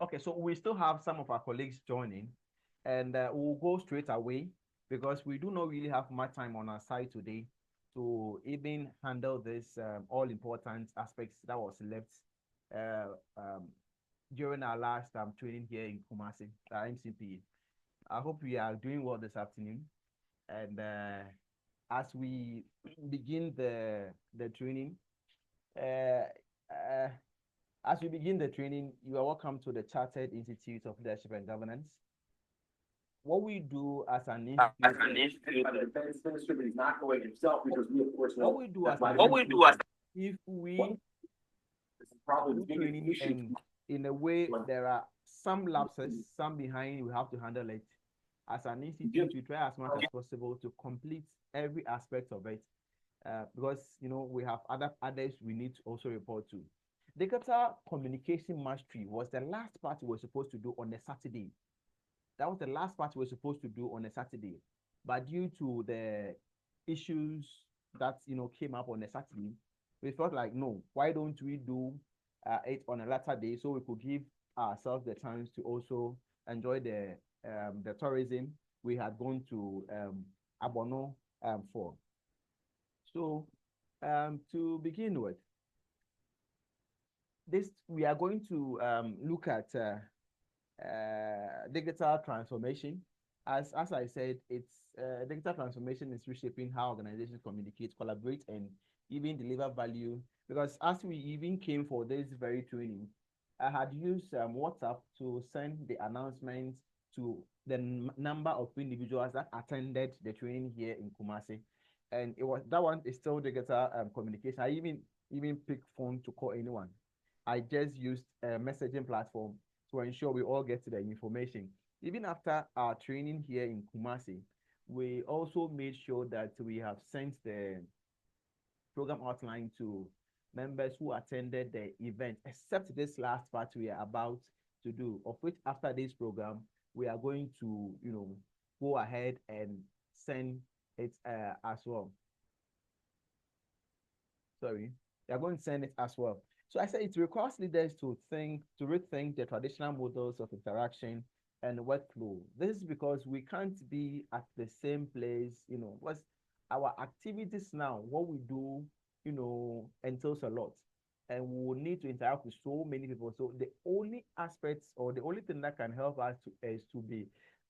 Okay, so we still have some of our colleagues joining, and we'll go straight away because we do not really have much time on our side today to even handle this all important aspects that was left uh, um, during our last training here in Kumasi, MCPE. I hope we are doing well this afternoon, and as we begin the training, uh, uh, as we begin the training, you are welcome to the Chartered Institute of Leadership and Governance. What we do as an institute, The defense minister, he's not going himself because we, of course, what know we do that's as why an what we do as institute, if we this is probably the do biggest training issue. and in a way there are some lapses, some behind, we have to handle it. As an institute, we try as much as possible to complete every aspect of it, because we have others we need to also report to. Digital communication mastery was the last part we were supposed to do on a Saturday. That was the last part we were supposed to do on a Saturday, but due to the issues that came up on a Saturday, we felt like, no, why don't we do it on a later day so we could give ourselves the chance to also enjoy the tourism we had gone to Abono for. So to begin with, this we are going to look at digital transformation. As I said, it's digital transformation is reshaping how organizations communicate, collaborate, and even deliver value. Because as we even came for this very training, I had used WhatsApp to send the announcement to the number of individuals that attended the training here in Kumasi, and it was that one is still digital communication. I even picked phone to call anyone. I just used a messaging platform to ensure we all get to the information. Even after our training here in Kumasi, we also made sure that we have sent the program outline to members who attended the event, except this last part we are about to do, of which after this program, we are going to, go ahead and send it as well. Sorry, we are going to send it as well. So I said it requires leaders to rethink the traditional models of interaction and workflow. This is because we can't be at the same place, what's our activities now, what we do, entails a lot. And we will need to interact with so many people. So the only aspects or the only thing that can help us is to be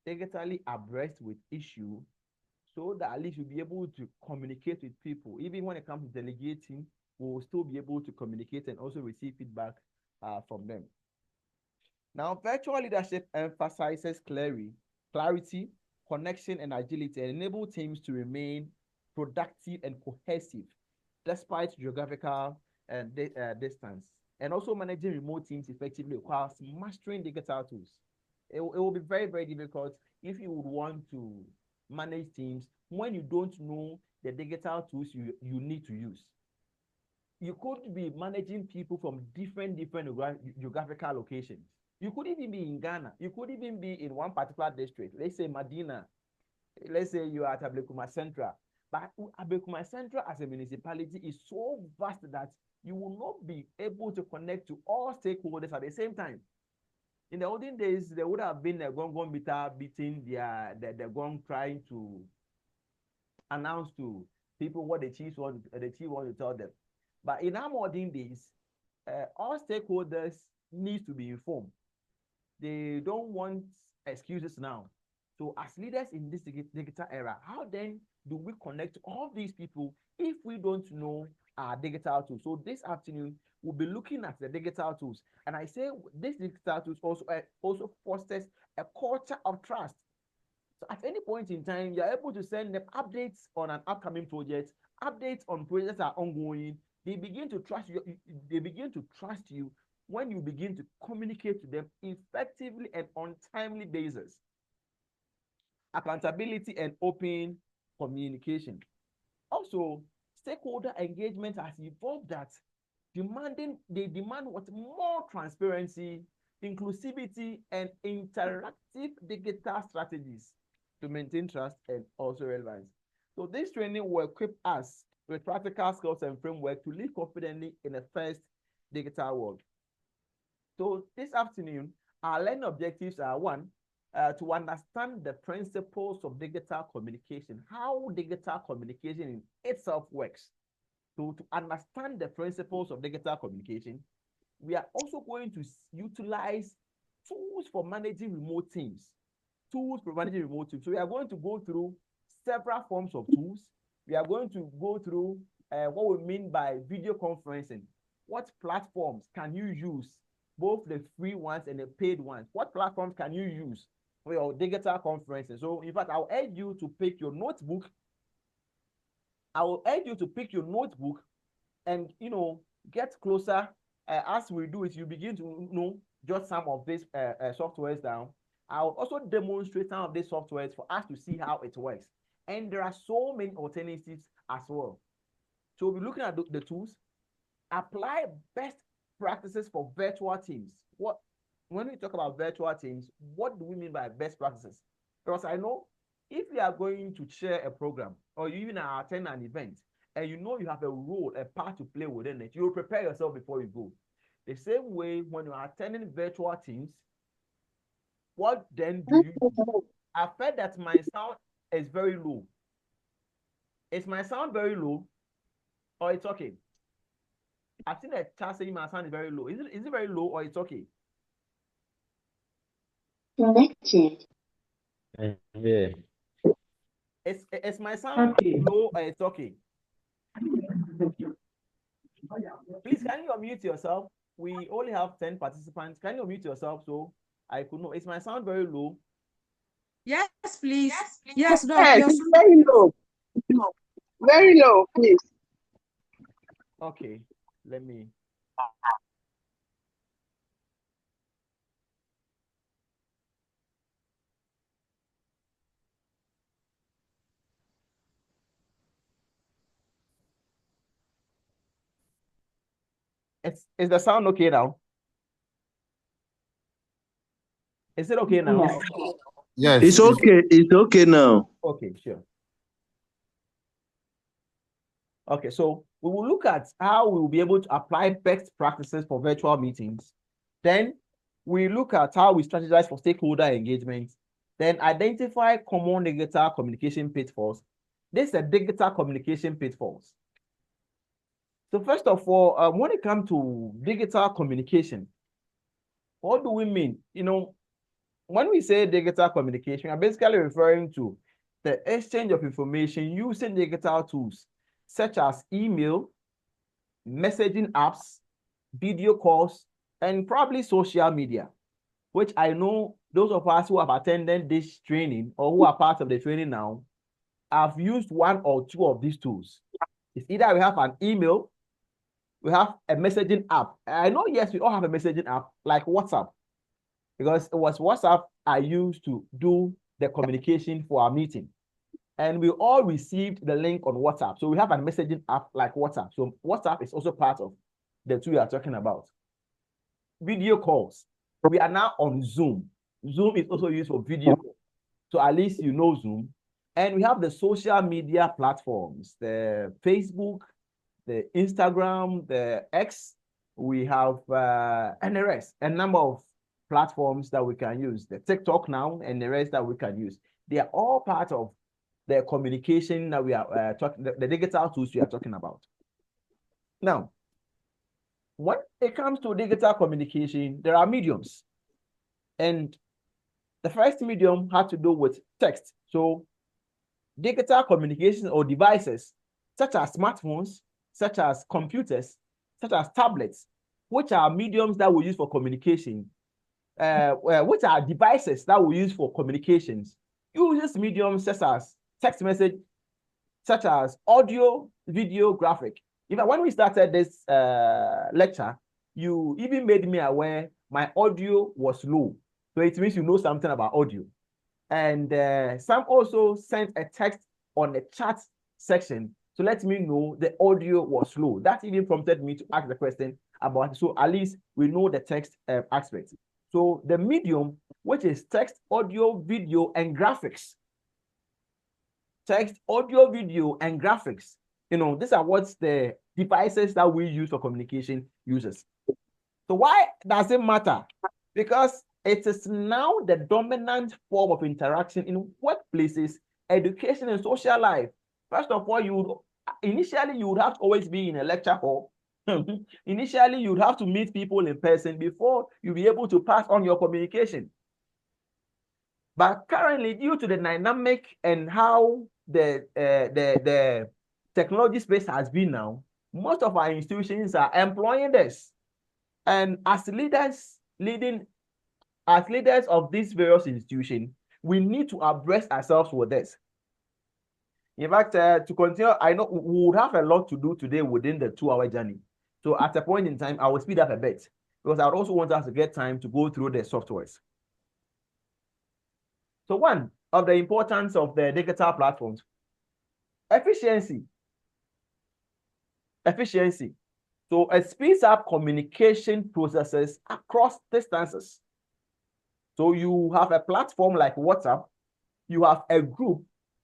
digitally abreast with issue so that at least you'll be able to communicate with people. Even when it comes to delegating, we'll still be able to communicate and also receive feedback from them. Now, virtual leadership emphasizes clarity, connection, and agility, and enable teams to remain productive and cohesive despite geographical distance. And also managing remote teams effectively requires mastering digital tools. It will be very, very difficult if you would want to manage teams when you don't know the digital tools you need to use. You could be managing people from different geographical locations. You could even be in Ghana. You could even be in one particular district. Let's say Medina. Let's say you are at Ablekuma Central. But Ablekuma Central as a municipality is so vast that you will not be able to connect to all stakeholders at the same time. In the olden days, there would have been a gong beater beating the gong, trying to announce to people what the chief want to tell them. But in our modern days, all stakeholders need to be informed. They don't want excuses now. So as leaders in this digital era, how then do we connect all these people if we don't know our digital tools? So this afternoon, we'll be looking at the digital tools. And I say this digital tools also fosters a culture of trust. So at any point in time, you're able to send them updates on an upcoming project, updates on projects that are ongoing. They begin to trust you. They begin to trust you when you begin to communicate to them effectively and on timely basis. Accountability and open communication. Also, stakeholder engagement has evolved that they demand what more transparency, inclusivity, and interactive digital strategies to maintain trust and also relevance. So this training will equip us with practical skills and framework to live confidently in the first digital world. So this afternoon, our learning objectives are one, to understand the principles of digital communication, how digital communication in itself works. So to understand the principles of digital communication, we are also going to utilize tools for managing remote teams. Tools for managing remote teams. So we are going to go through several forms of tools. We are going to go through what we mean by video conferencing. What platforms can you use, both the free ones and the paid ones? What platforms can you use for your digital conferencing? So in fact, I'll urge you to pick your notebook. I will urge you to pick your notebook and, get closer. As we do it, you begin to jot some of these softwares down. I'll also demonstrate some of these softwares for us to see how it works. And there are so many alternatives as well. So we'll be looking at the tools. Apply best practices for virtual teams. When we talk about virtual teams, what do we mean by best practices? Because I know if you are going to share a program or you even attend an event, and you have a role, a part to play within it, you will prepare yourself before you go. The same way, when you are attending virtual teams, what then do you do? I've heard that my sound is very low. Is my sound very low, or it's okay? I've seen a chat saying my sound is very low. Is it very low, or it's okay? Connected. Yeah. Is my sound low, or it's okay? Please, can you unmute yourself? We only have 10 participants. Can you unmute yourself so I could know? Is my sound very low? Yes, please. Yes, no, Yes, it's very low. Very low, please. Okay, let me. Is the sound okay now? Is it okay now? Yes. It's okay. It's okay now. Okay, sure. Okay, so we will look at how we will be able to apply best practices for virtual meetings. Then we look at how we strategize for stakeholder engagement. Then identify common digital communication pitfalls. This is a digital communication pitfalls. So first of all, when it comes to digital communication, what do we mean? When we say digital communication, we're basically referring to the exchange of information using digital tools such as email, messaging apps, video calls, and probably social media, which I know those of us who have attended this training or who are part of the training now have used one or two of these tools. It's either we have an email, we have a messaging app. I know, yes, we all have a messaging app like WhatsApp, because it was WhatsApp I used to do the communication for our meeting. And we all received the link on WhatsApp. So we have a messaging app like WhatsApp. So WhatsApp is also part of the two we are talking about. Video calls. We are now on Zoom. Zoom is also used for video. So at least you know Zoom. And we have the social media platforms, the Facebook, the Instagram, the X. We have and the rest, a number of platforms that we can use, the TikTok now and the rest that we can use. They are all part of the communication that we are talking, the digital tools we are talking about. Now, when it comes to digital communication, there are mediums. And the first medium had to do with text. So digital communication or devices such as smartphones, such as computers, such as tablets, which are mediums that we use for communication, which are devices that we use for communications, uses mediums such as text message, such as audio, video, graphic. Even when we started this lecture, you even made me aware my audio was low. So it means you know something about audio. And some also sent a text on the chat section to let me know the audio was low. That even prompted me to ask the question about it. So at least we know the text aspect. So the medium, which is text, audio, video, and graphics. Text, audio, video, and graphics. These are what's the devices that we use for communication uses. So why does it matter? Because It is now the dominant form of interaction in workplaces, education, and social life. First of all, initially you would have to always be in a lecture hall. Initially, you'd have to meet people in person before you'll be able to pass on your communication. But currently, due to the dynamic and how the technology space has been now, most of our institutions are employing this. And as leaders of these various institutions, we need to abreast ourselves with this. In fact, to continue, I know we would have a lot to do today within the 2-hour journey. So at a point in time, I will speed up a bit because I would also want us to get time to go through the softwares. So one of the importance of the digital platforms, efficiency. Efficiency. So it speeds up communication processes across distances. So you have a platform like WhatsApp, you have a group,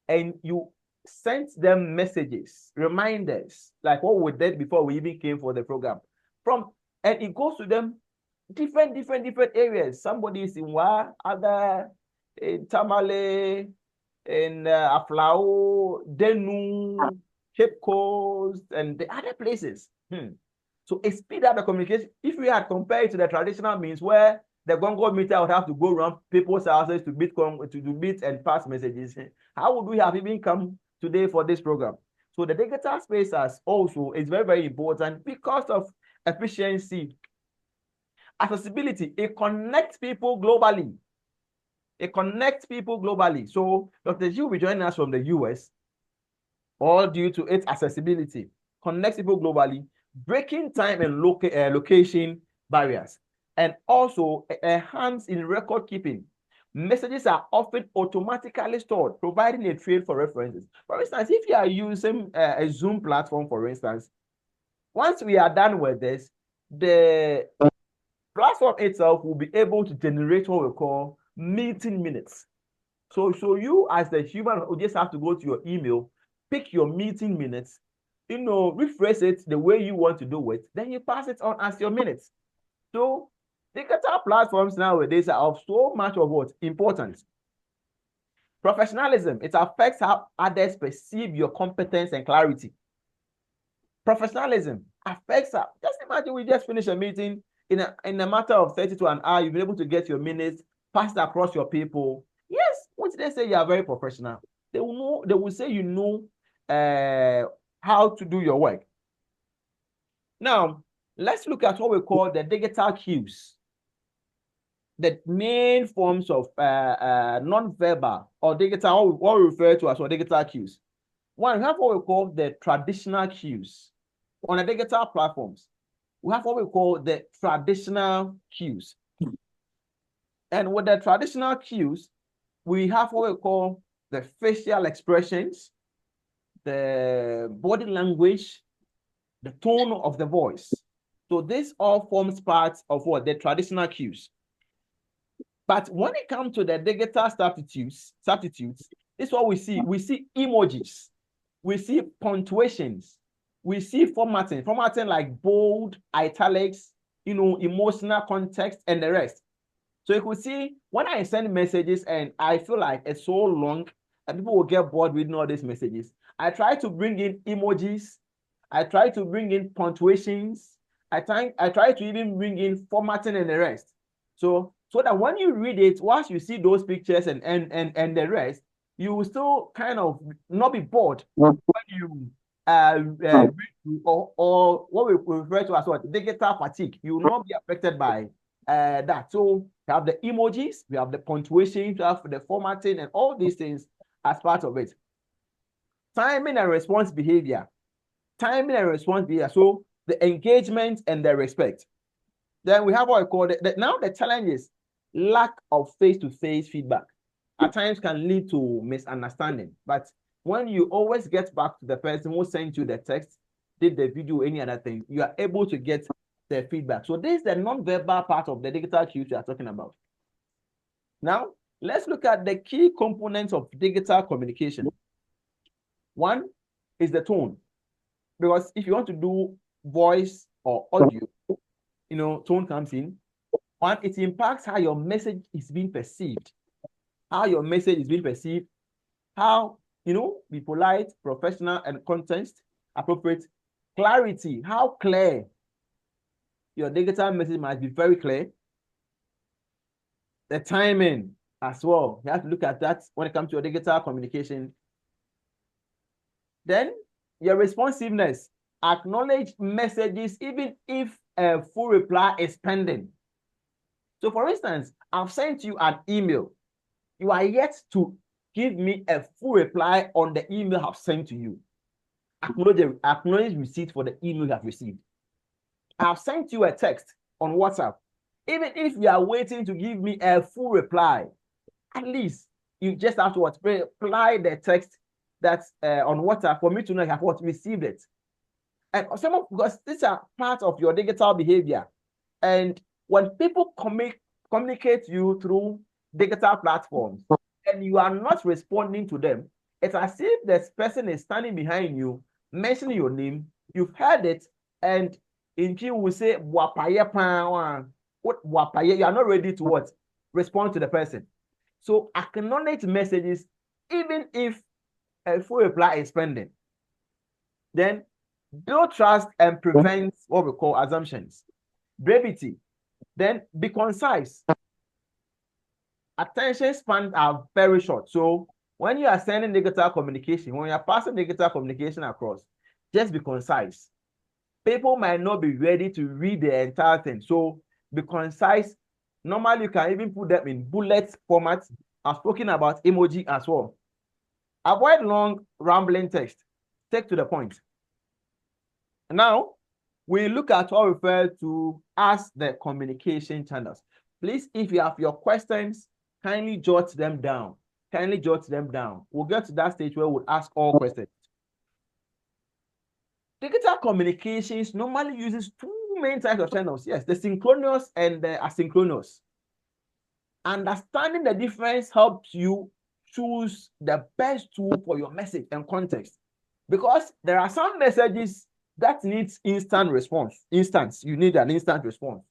and you send them messages, reminders, like what we did before we even came for the program. And it goes to them different areas. Somebody is in Wa, other in Tamale, in Aflao, Denu, Cape Coast, and the other places. So it speed up the communication. If we had compared to the traditional means where the Gongo meter would have to go around people's houses to meet and pass messages, how would we have even come today for this program? So the digital space is very important because of efficiency. Accessibility, it connects people globally. So Dr. G will be joining us from the US, all due to its accessibility. Connects people globally, breaking time and location barriers, and also enhance in record keeping. Messages are often automatically stored, providing a trail for references. For instance, if you are using a Zoom platform, for instance, once we are done with this, the platform itself will be able to generate what we call meeting minutes. So you as the human will just have to go to your email, pick your meeting minutes, rephrase it the way you want to do it, then you pass it on as your minutes. So digital platforms nowadays are of so much of what importance. Professionalism, it affects how others perceive your competence and clarity. Professionalism affects how, just imagine we just finished a meeting in a matter of 30 to an hour, you've been able to get your minutes passed across your people. Yes, once they say you are very professional, they will say you know how to do your work. Now, let's look at what we call the digital cues. The main forms of non-verbal or digital, what we refer to as digital cues. One, we have what we call the traditional cues. On the digital platforms, we have what we call the traditional cues. And with the traditional cues, we have what we call the facial expressions, the body language, the tone of the voice. So this all forms part of what? The traditional cues. But when it comes to the digital substitutes, this is what we see. We see emojis, we see punctuations, we see formatting like bold, italics, emotional context, and the rest. So you could see when I send messages and I feel like it's so long and people will get bored reading all these messages, I try to bring in emojis, I try to bring in punctuations, I try to even bring in formatting and the rest. So that when you read it, once you see those pictures and the rest, you will still kind of not be bored when you read or what we refer to as what digital fatigue. You will not be affected by that. So we have the emojis, we have the punctuation, we have the formatting, and all these things as part of it. Timing and response behavior. So the engagement and the respect. Then we have what I call now the challenge is lack of face-to-face feedback. At times can lead to misunderstanding. But when you always get back to the person who sent you the text, did the video, any other thing, you are able to get the feedback. So this is the non-verbal part of the digital cues we are talking about. Now, let's look at the key components of digital communication. One is the tone. Because if you want to do voice or audio, tone comes in. One, it impacts how your message is being perceived. How your message is being perceived. How, be polite, professional, and context appropriate. Clarity, how clear. Your digital message must be very clear. The timing as well. You have to look at that when it comes to your digital communication. Then your responsiveness. Acknowledge messages even if a full reply is pending. So for instance, I've sent you an email. You are yet to give me a full reply on the email I've sent to you. Acknowledge receipt for the email you have received. I've sent you a text on WhatsApp. Even if you are waiting to give me a full reply, at least you just have to reply the text that's on WhatsApp for me to know you have received it. And because these are part of your digital behavior. And when people communicate to you through digital platforms and you are not responding to them, it's as if this person is standing behind you, mentioning your name, you've heard it, and in Chi will say, you are not ready to what? Respond to the person. So acknowledge messages even if a full reply is pending. Then build trust and prevent what we call assumptions. Brevity. Then be concise. Attention spans are very short. So when you are sending digital communication, when you are passing digital communication across, just be concise. People might not be ready to read the entire thing. So be concise. Normally, you can even put them in bullet format. I've spoken about emoji as well. Avoid long, rambling text. Take to the point. Now, we look at what we refer to as the communication channels. Please, if you have your questions, kindly jot them down. Kindly jot them down. We'll get to that stage where we'll ask all questions. Digital communications normally uses two main types of channels. Yes, the synchronous and the asynchronous. Understanding the difference helps you choose the best tool for your message and context. Because there are some messages that needs instant response. You need an instant response.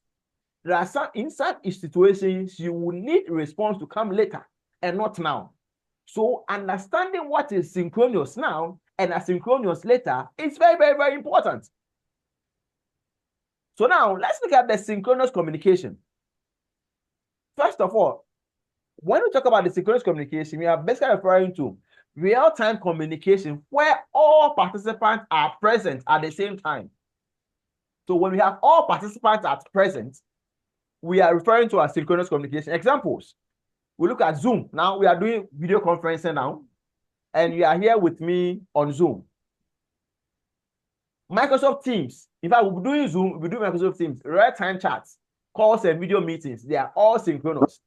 There are some instant situations you will need response to come later and not now. So understanding what is synchronous now and asynchronous later is very, very, very important. So now let's look at the synchronous communication. First of all, when we talk about the synchronous communication, we are basically referring to real-time communication where all participants are present at the same time. So when we have all participants at present, we are referring to asynchronous communication. Examples, we look at Zoom. Now we are doing video conferencing now, and you are here with me on Zoom. Microsoft Teams. In fact, we'll be doing Zoom, we'll be doing Microsoft Teams, real-time chats, calls, and video meetings. They are all synchronous.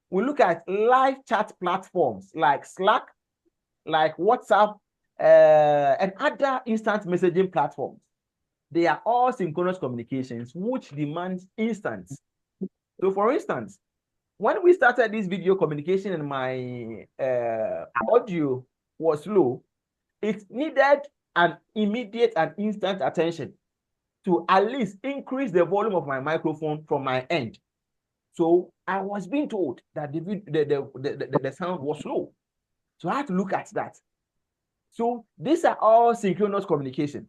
We look at live chat platforms like Slack, like WhatsApp, and other instant messaging platforms. They are all synchronous communications which demands instance. So for instance, when we started this video communication and my audio was low, it needed an immediate and instant attention to at least increase the volume of my microphone from my end. So I was being told that the sound was low. So I had to look at that. So these are all synchronous communication.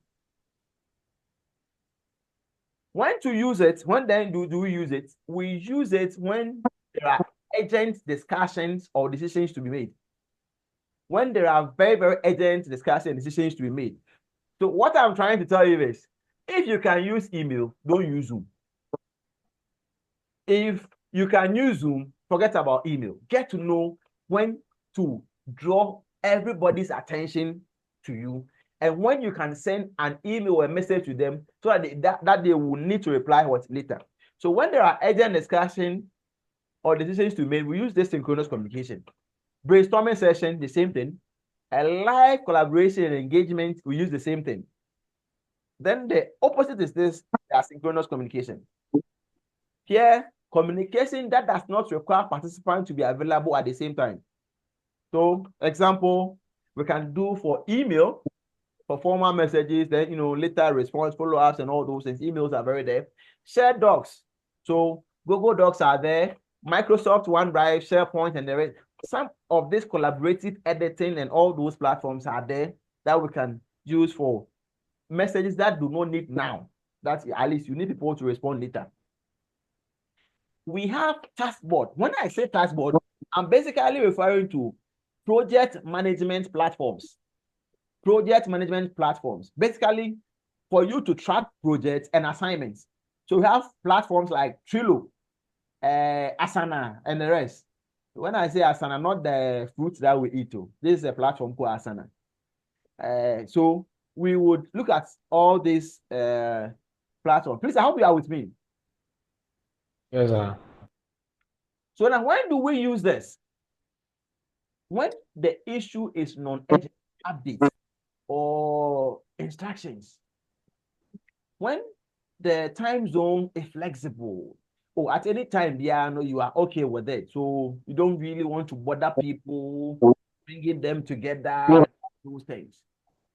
When to use it, when then do we use it? We use it when there are urgent discussions or decisions to be made. When there are very, very urgent discussions and decisions to be made. So what I'm trying to tell you is, if you can use email, don't use Zoom. If you can use Zoom, forget about email. Get to know when to draw everybody's attention to you, and when you can send an email or a message to them so that they will need to reply later. So when there are urgent discussion or decisions to be made, we use this synchronous communication. Brainstorming session, the same thing. A live collaboration and engagement, we use the same thing. Then the opposite is this, asynchronous communication. Here, communication that does not require participants to be available at the same time. So, example, we can do for email, for formal messages, then later response, follow-ups, and all those things. Emails are very there. Shared docs. So Google Docs are there, Microsoft OneDrive, SharePoint, and the rest. Some of this collaborative editing and all those platforms are there that we can use for messages that do not need now. That's at least you need people to respond later. We have taskboard. When I say taskboard, I'm basically referring to project management platforms. Project management platforms, basically for you to track projects and assignments. So we have platforms like Trello, Asana, and the rest. When I say Asana, not the fruits that we eat. This is a platform called Asana. So we would look at all these platforms. Please, I hope you are with me. Yes, sir. So now, when do we use this? When the issue is non-urgent updates or instructions. When the time zone is flexible, or at any time, yeah, no, you are okay with it. So you don't really want to bother people, bringing them together, those things.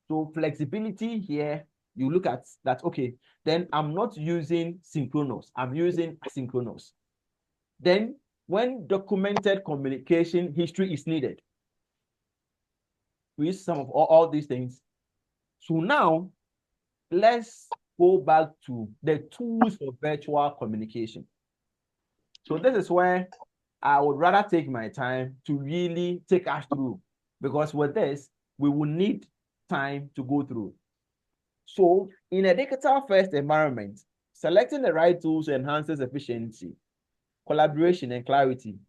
So flexibility here, you look at that, okay, then I'm not using synchronous, I'm using asynchronous. Then when documented communication history is needed, we use some of all these things. So now, let's go back to the tools for virtual communication. So this is where I would rather take my time to really take us through, because with this, we will need time to go through. So in a digital first environment, selecting the right tools enhances efficiency, collaboration, and clarity.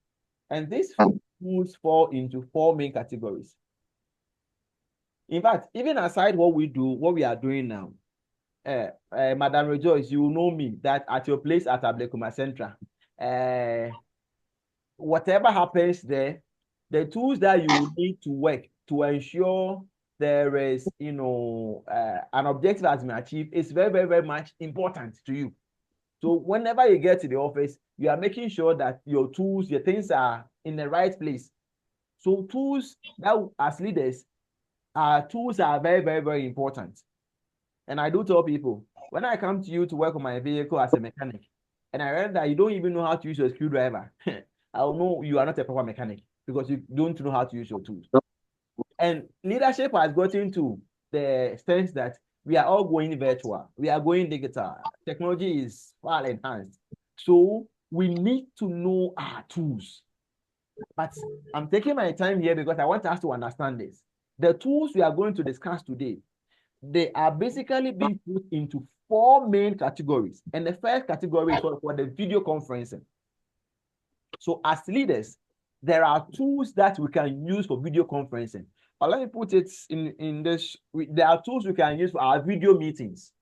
And these tools fall into 4 main categories. In fact, even aside what we are doing now, Madam Rejoice, you know me that at your place at Ablekuma Central, whatever happens there, the tools that you need to work to ensure there is, an objective has been achieved is very, very, very much important to you. So whenever you get to the office, you are making sure that your tools, your things are in the right place. So tools that as leaders, tools are very, very, very important. And I do tell people, when I come to you to work on my vehicle as a mechanic, and I read that you don't even know how to use your screwdriver, I'll know you are not a proper mechanic because you don't know how to use your tools. And leadership has gotten to the sense that we are all going virtual, we are going digital, technology is far enhanced. So we need to know our tools. But I'm taking my time here because I want us to understand this. The tools we are going to discuss today, they are basically being put into 4 main categories. And the first category is for the video conferencing. So as leaders, there are tools that we can use for video conferencing. But let me put it in this. There are tools we can use for our video meetings.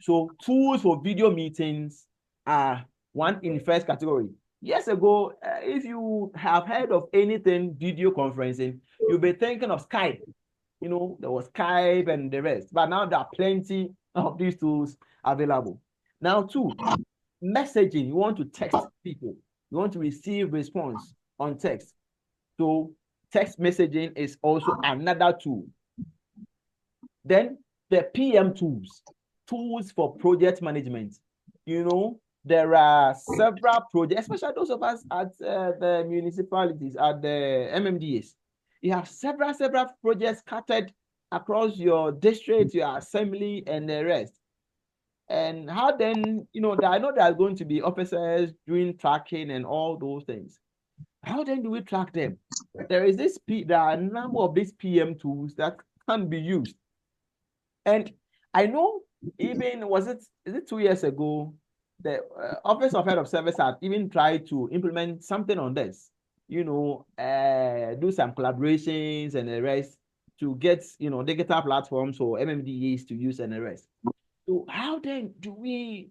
So tools for video meetings are one in the first category. Years ago, if you have heard of anything video conferencing, you'll be thinking of Skype. There was Skype and the rest. But now there are plenty of these tools available. Now, 2, messaging. You want to text people. You want to receive response on text. So text messaging is also another tool. Then the PM tools for project management. There are several projects, especially those of us at the municipalities, at the MMDAs. You have several projects scattered across your district, your assembly, and the rest. And how then, I know there are going to be officers doing tracking and all those things. How then do we track them? There are a number of these PM tools that can be used. And I know even, is it 2 years ago, the Office of Head of Service had even tried to implement something on this, do some collaborations and the rest to get, digital platforms for MMDAs to use and the rest. So how then do we,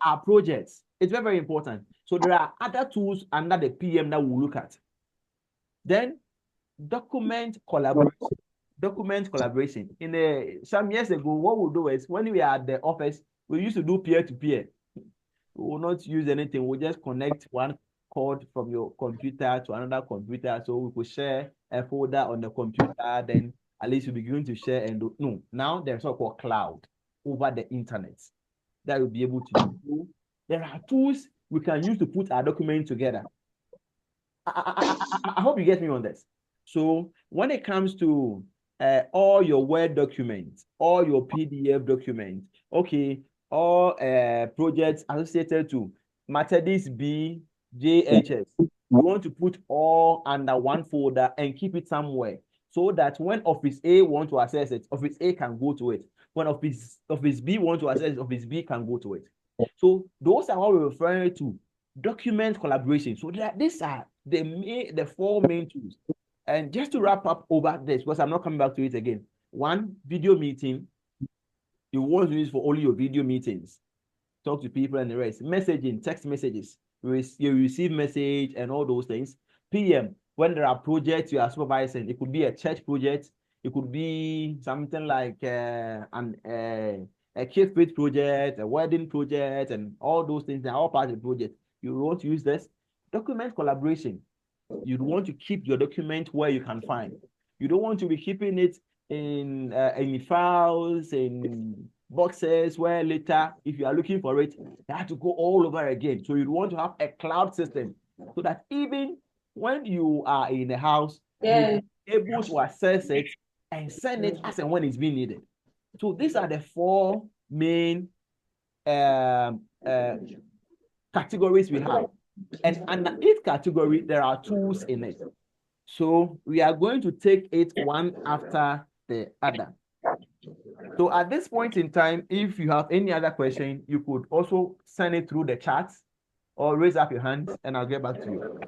our projects? It's very, very important. So there are other tools under the PM that we'll look at. Then document collaboration. Some years ago, what we'll do is when we are at the office, we used to do peer-to-peer. We will not use anything. We'll just connect one cord from your computer to another computer. So we could share a folder on the computer. Then at least we'll be going to share and no. Now there's what called cloud over the internet that you'll be able to do. there are tools we can use to put our document together. I hope you get me on this. So when it comes to all your Word documents, all your PDF documents, okay, all projects associated to Matadis B, JHS, you want to put all under one folder and keep it somewhere so that when Office A want to access it, Office A can go to it. When Office B want to access it, Office B can go to it. So those are what we're referring to document collaboration. So these are the four main tools. And just to wrap up over this, because I'm not coming back to it again. One, video meeting. You want to use for only your video meetings. Talk to people and the rest. Messaging, text messages. You receive message and all those things. PM, when there are projects you are supervising, it could be a church project. It could be something like a kid fit project, a wedding project, and all those things. They're all part of the project. You want to use this. Document collaboration. You want to keep your document where you can find. You don't want to be keeping it in files, in boxes, where later, if you are looking for it, you have to go all over again. So you want to have a cloud system so that even when you are in the house, you're able to access it and send it as and when it's being needed. So these are the four main categories we have. And under each category, there are tools in it. So we are going to take it one after the other. So at this point in time, if you have any other question, you could also send it through the chat or raise up your hand and I'll get back to you.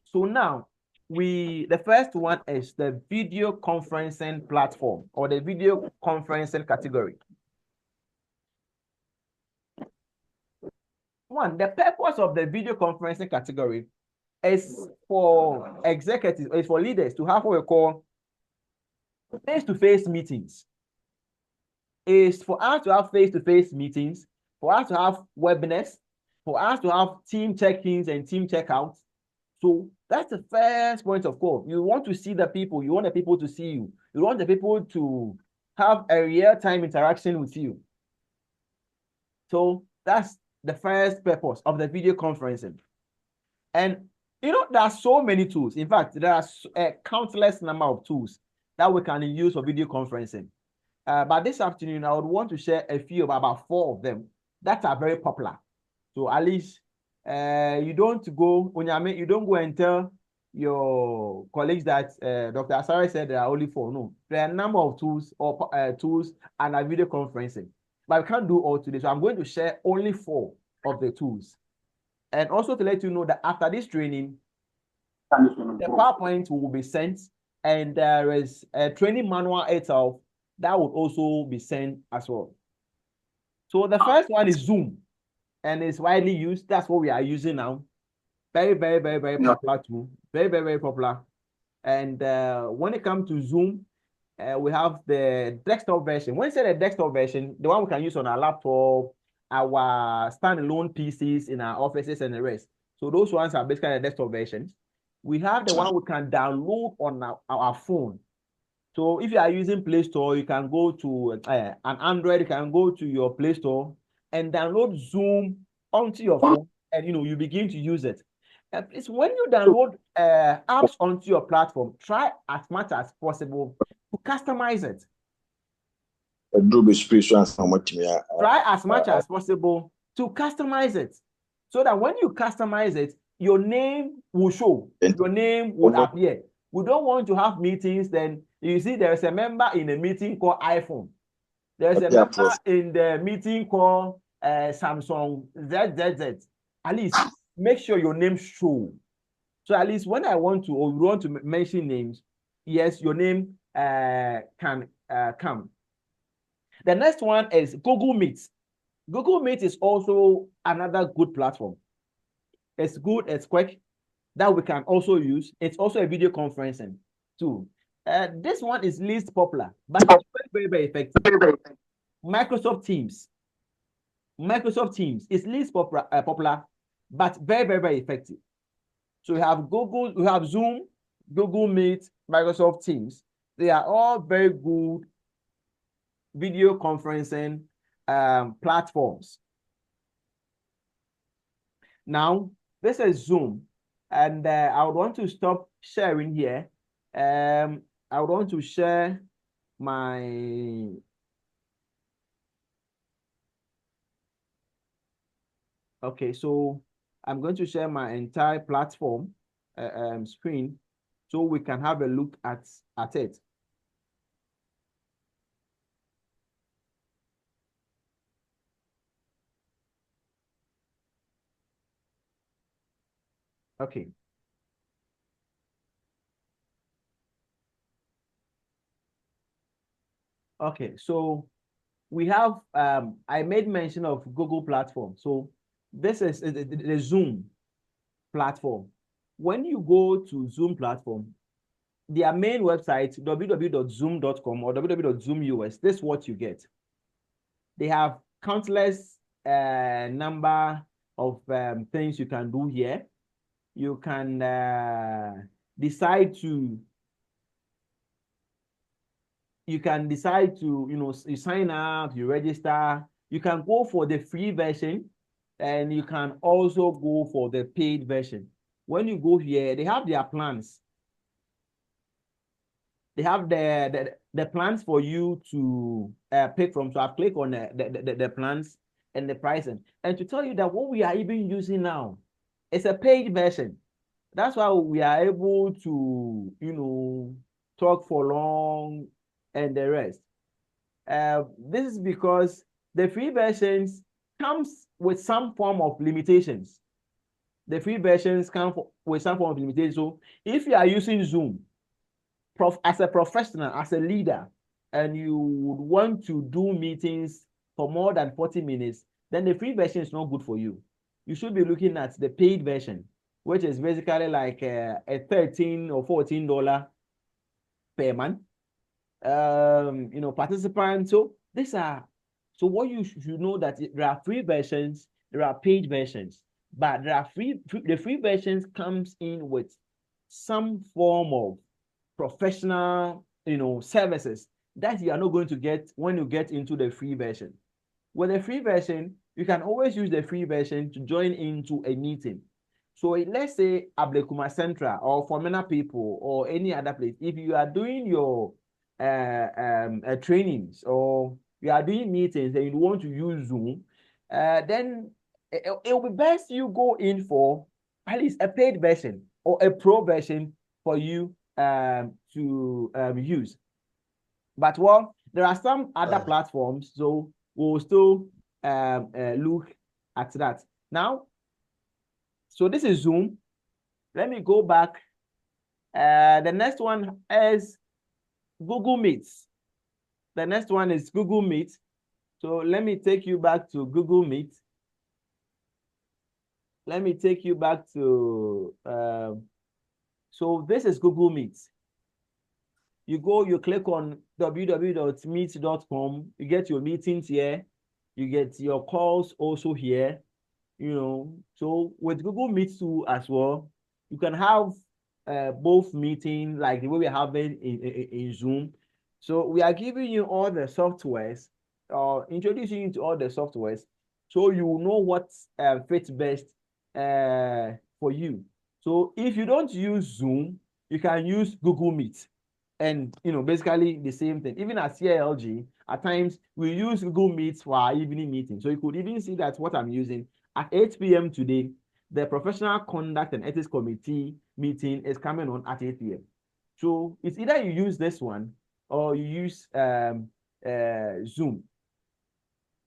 So now, the first one is the video conferencing platform or the video conferencing category. One, the purpose of the video conferencing category is for executives, is for leaders to have what we call face-to-face meetings. Is for us to have face-to-face meetings, for us to have webinars, for us to have team check-ins and team check-outs. So that's the first point of call. You want to see the people, you want the people to see you. You want the people to have a real-time interaction with you. So that's the first purpose of the video conferencing. And you know, there are so many tools. In fact, there are a countless number of tools that we can use for video conferencing. But this afternoon, I would want to share a few, about 4 of them that are very popular. So at least you don't go and tell your colleagues that Dr. Asare said there are only 4. No, there are a number of tools or tools and a video conferencing. But we can't do all today. So I'm going to share only 4 of the tools. And also to let you know that after this training, the PowerPoint will be sent and there is a training manual itself that would also be sent as well. So the first one is Zoom and it's widely used. That's what we are using now. Very, very, very, very popular tool. Very, very, very popular. And when it comes to Zoom, we have the desktop version. When you say the desktop version, the one we can use on our laptop, our standalone PCs in our offices and the rest. So those ones are basically the desktop versions. We have the one we can download on our phone. So if you are using Play Store, you can go to an Android, you can go to your Play Store and download Zoom onto your phone and you begin to use it. It's when you download apps onto your platform, try as much as possible to customize it. Try as much as possible to customize it so that when you customize it, your name will show, your name will appear. We don't want to have meetings, then you see there is a member in a meeting called iPhone. There is a member in the meeting called Samsung ZZZ. At least make sure your name show. So at least when I want to or you want to mention names, yes, your name can come. The next one is Google Meet. Google Meet is also another good platform. It's good, it's quick, that we can also use. It's also a video conferencing tool. This one is least popular, but it's very, very, very effective. Microsoft Teams. Microsoft Teams is least popular, but very, very, very effective. So we have Google, we have Zoom, Google Meet, Microsoft Teams. They are all very good video conferencing platforms. Now, this is Zoom, and I would want to stop sharing here. I would want to share my okay, so I'm going to share my entire platform screen so we can have a look at it. Okay. Okay, so we have I made mention of Google platform. So this is the Zoom platform. When you go to Zoom platform, their main website, www.zoom.com or www.zoom.us, this is what you get. They have countless number of things you can do here. You can decide to you sign up, you register. You can go for the free version, and you can also go for the paid version. When you go here, they have their plans. They have the plans for you to pick from. So I've clicked on the plans and the pricing. And to tell you that what we are even using now is a paid version. That's why we are able to, talk for long and the rest. This is because the free versions comes with some form of limitations. The free versions come with some form of limitation. So if you are using Zoom as a professional, as a leader, and you would want to do meetings for more than 40 minutes, then the free version is not good for you. You should be looking at the paid version, which is basically like a $13 or $14 per month. Participants. So what you should know that there are free versions, there are paid versions, but the free versions comes in with some form of professional, services that you are not going to get when you get into the free version. With the free version, you can always use the free version to join into a meeting. So let's say Ablekuma Central or Formena People or any other place, if you are doing your trainings or you are doing meetings and you want to use Zoom, then it will be best you go in for at least a paid version or a pro version for you to use. But there are some other platforms, so we'll still look at that. Now, so this is Zoom. Let me go back. The next one is Google Meets. The next one is Google Meet. So let me take you back to Google Meet. Let me take you back to, so this is Google Meet. You click on www.meet.com. You get your meetings here. You get your calls also here. So with Google Meet too as well, you can have both meetings like the way we're having in Zoom. So we are giving you all the softwares, or introducing you to all the softwares, so you know what fits best for you. So if you don't use Zoom, you can use Google Meet. And basically the same thing. Even at CLG, at times we use Google Meet for our evening meeting. So you could even see that what I'm using at 8 p.m. today, the Professional Conduct and Ethics Committee meeting is coming on at 8 p.m. So it's either you use this one or you use Zoom.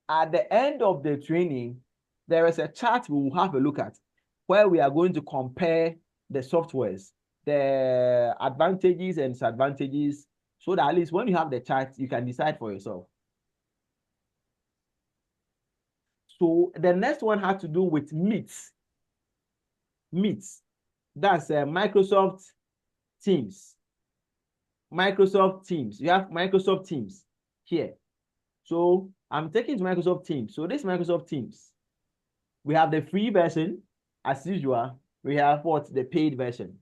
At the end of the training, there is a chart we will have a look at where we are going to compare the softwares, the advantages and disadvantages, so that at least when you have the chart, you can decide for yourself. So the next one has to do with Meets. Meets. That's Microsoft Teams. Microsoft Teams. You have Microsoft Teams here. So I'm taking to Microsoft Teams. So this Microsoft Teams, we have the free version as usual. We have the paid version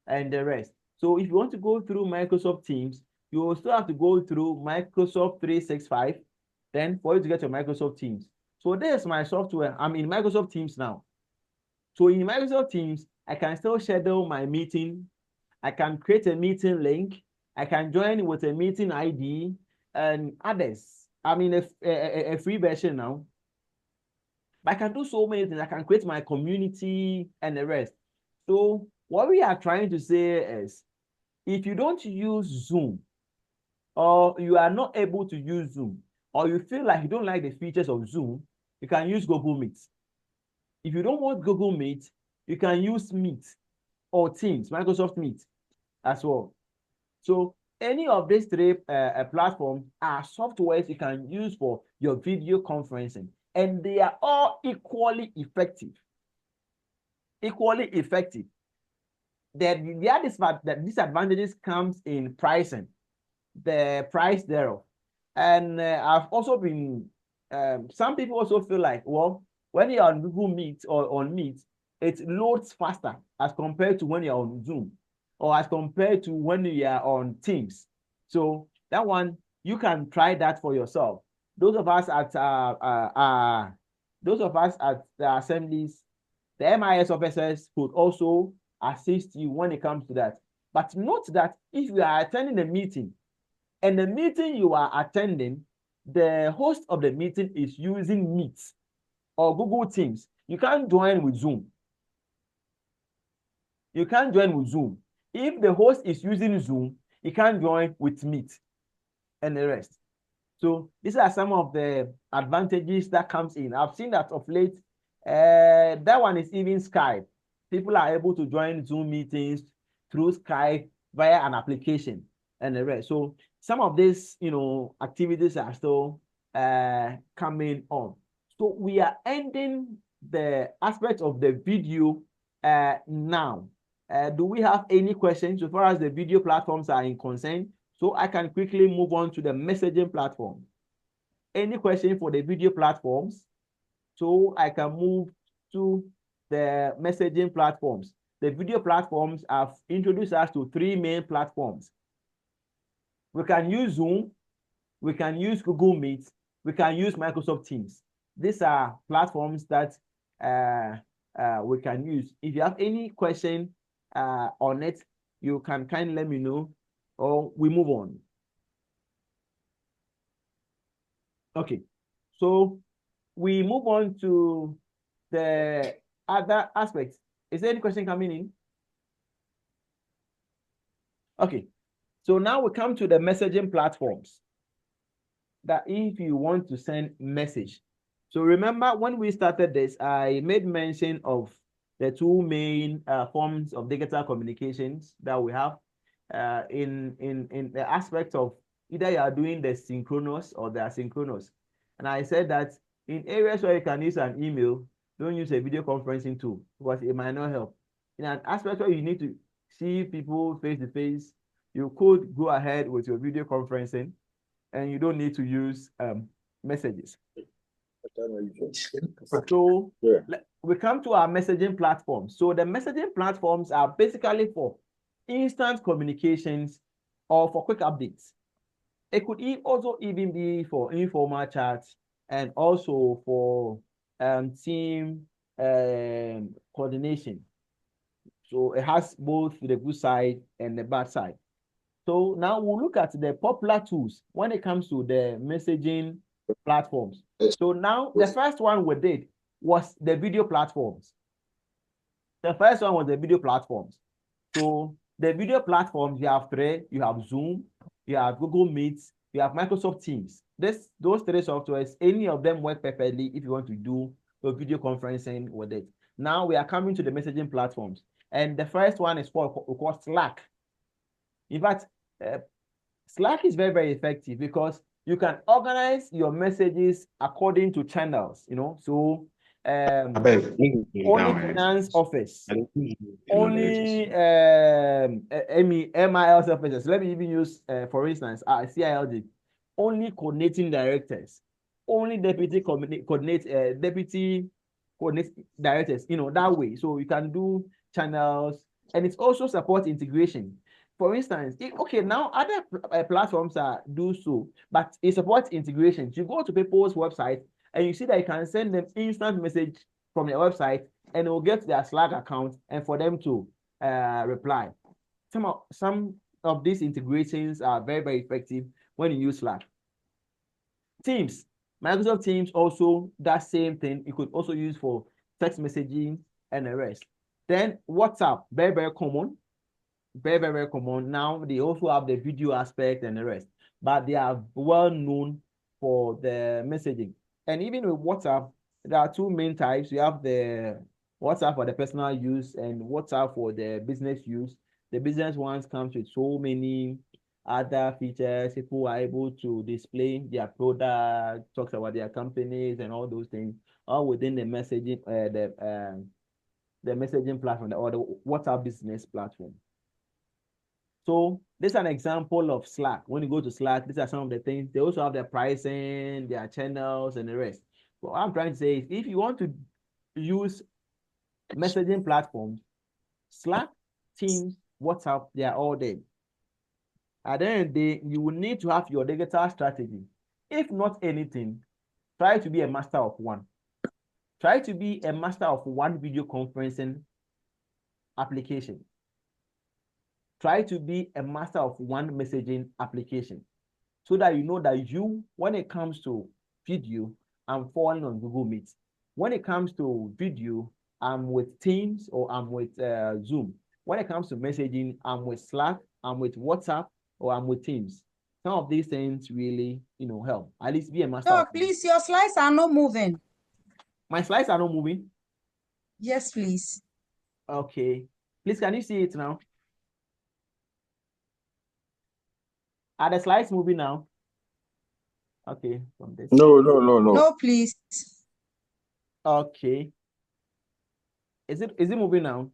and the rest. So if you want to go through Microsoft Teams, you will still have to go through Microsoft 365 then for you to get your Microsoft Teams. So this is my software. I'm in Microsoft Teams now. So in Microsoft Teams, I can still schedule my meeting. I can create a meeting link. I can join with a meeting ID and others. I'm in a free version now. But I can do so many things. I can create my community and the rest. So what we are trying to say is, if you don't use Zoom, or you are not able to use Zoom, or you feel like you don't like the features of Zoom, you can use Google Meet. If you don't want Google Meet, you can use Meet or Teams, Microsoft Meet as well. So any of these three platforms are softwares you can use for your video conferencing, and they are all equally effective. Equally effective. The disadvantages comes in pricing, the price thereof. And I've also been, some people also feel like, well, when you're on Google Meet or on Meet, it loads faster as compared to when you're on Zoom, or as compared to when you are on Teams. So that one, you can try that for yourself. Those of us at the assemblies, the MIS officers could also assist you when it comes to that. But note that if you are attending a meeting, and the meeting you are attending, the host of the meeting is using Meet or Google Teams, you can't join with Zoom. You can't join with Zoom. If the host is using Zoom, you can't join with Meet and the rest. So these are some of the advantages that comes in. I've seen that of late. That one is even Skype. People are able to join Zoom meetings through Skype via an application and the rest. So some of these, activities are still coming on. So we are ending the aspect of the video now. Do we have any questions as far as the video platforms are in concern? So I can quickly move on to the messaging platform. Any question for the video platforms? So I can move to the messaging platforms. The video platforms have introduced us to 3 main platforms. We can use Zoom, we can use Google Meet, we can use Microsoft Teams. These are platforms that we can use. If you have any question on it, you can kindly let me know, or we move on. Okay, so we move on to the other aspects. Is there any question coming in? Okay, so now we come to the messaging platforms. That if you want to send message. So remember when we started this, I made mention of the 2 main forms of digital communications that we have in the aspect of either you are doing the synchronous or the asynchronous. And I said that in areas where you can use an email, don't use a video conferencing tool because it might not help. In an aspect where you need to see people face to face, you could go ahead with your video conferencing and you don't need to use messages. So we come to our messaging platforms. So the messaging platforms are basically for instant communications or for quick updates. It could also even be for informal chats and also for team coordination. So it has both the good side and the bad side. So now we'll look at the popular tools when it comes to the messaging platforms. So now the first one we did was the video platforms. The first one was the video platforms. So the video platforms, you have 3. You have Zoom, you have Google Meet, you have Microsoft Teams. Those 3 softwares, any of them work perfectly if you want to do a video conferencing with it. Now we are coming to the messaging platforms. And the first one is called Slack. In fact, Slack is very, very effective because you can organize your messages according to channels, So only finance office, only MIS officers. Let me even use, for instance, CILD, only coordinating directors, only deputy coordinate directors, that way. So you can do channels, and it also supports integration. For instance, okay, now other platforms do so, but it supports integrations. You go to people's website and you see that you can send them instant message from your website, and it will get their Slack account and for them to reply. Some of these integrations are very, very effective when you use Slack. Teams, Microsoft Teams also that same thing. You could also use for text messaging and the rest. Then WhatsApp, very, very common. Very, very, very common. Now they also have the video aspect and the rest, but they are well known for the messaging. And even with WhatsApp, there are two main types. You have the WhatsApp for the personal use and WhatsApp for the business use. The business ones comes with so many other features. People are able to display their product, talks about their companies and all those things, all within the messaging, the messaging platform or the WhatsApp business platform. So this is an example of Slack. When you go to Slack, these are some of the things. They also have their pricing, their channels, and the rest. But what I'm trying to say is if you want to use messaging platforms, Slack, Teams, WhatsApp, they are all there. At the end of the day, you will need to have your digital strategy. If not anything, try to be a master of one. Try to be a master of one video conferencing application. Try to be a master of one messaging application so that you know that you, when it comes to video, I'm falling on Google Meet. When it comes to video, I'm with Teams or I'm with Zoom. When it comes to messaging, I'm with Slack, I'm with WhatsApp, or I'm with Teams. Some of these things really, help. At least be a master. No, please, your slides are not moving. My slides are not moving? Yes, please. Okay. Please, can you see it now? Are the slides moving now? Okay, from this. No. No, please. Okay. Is it moving now?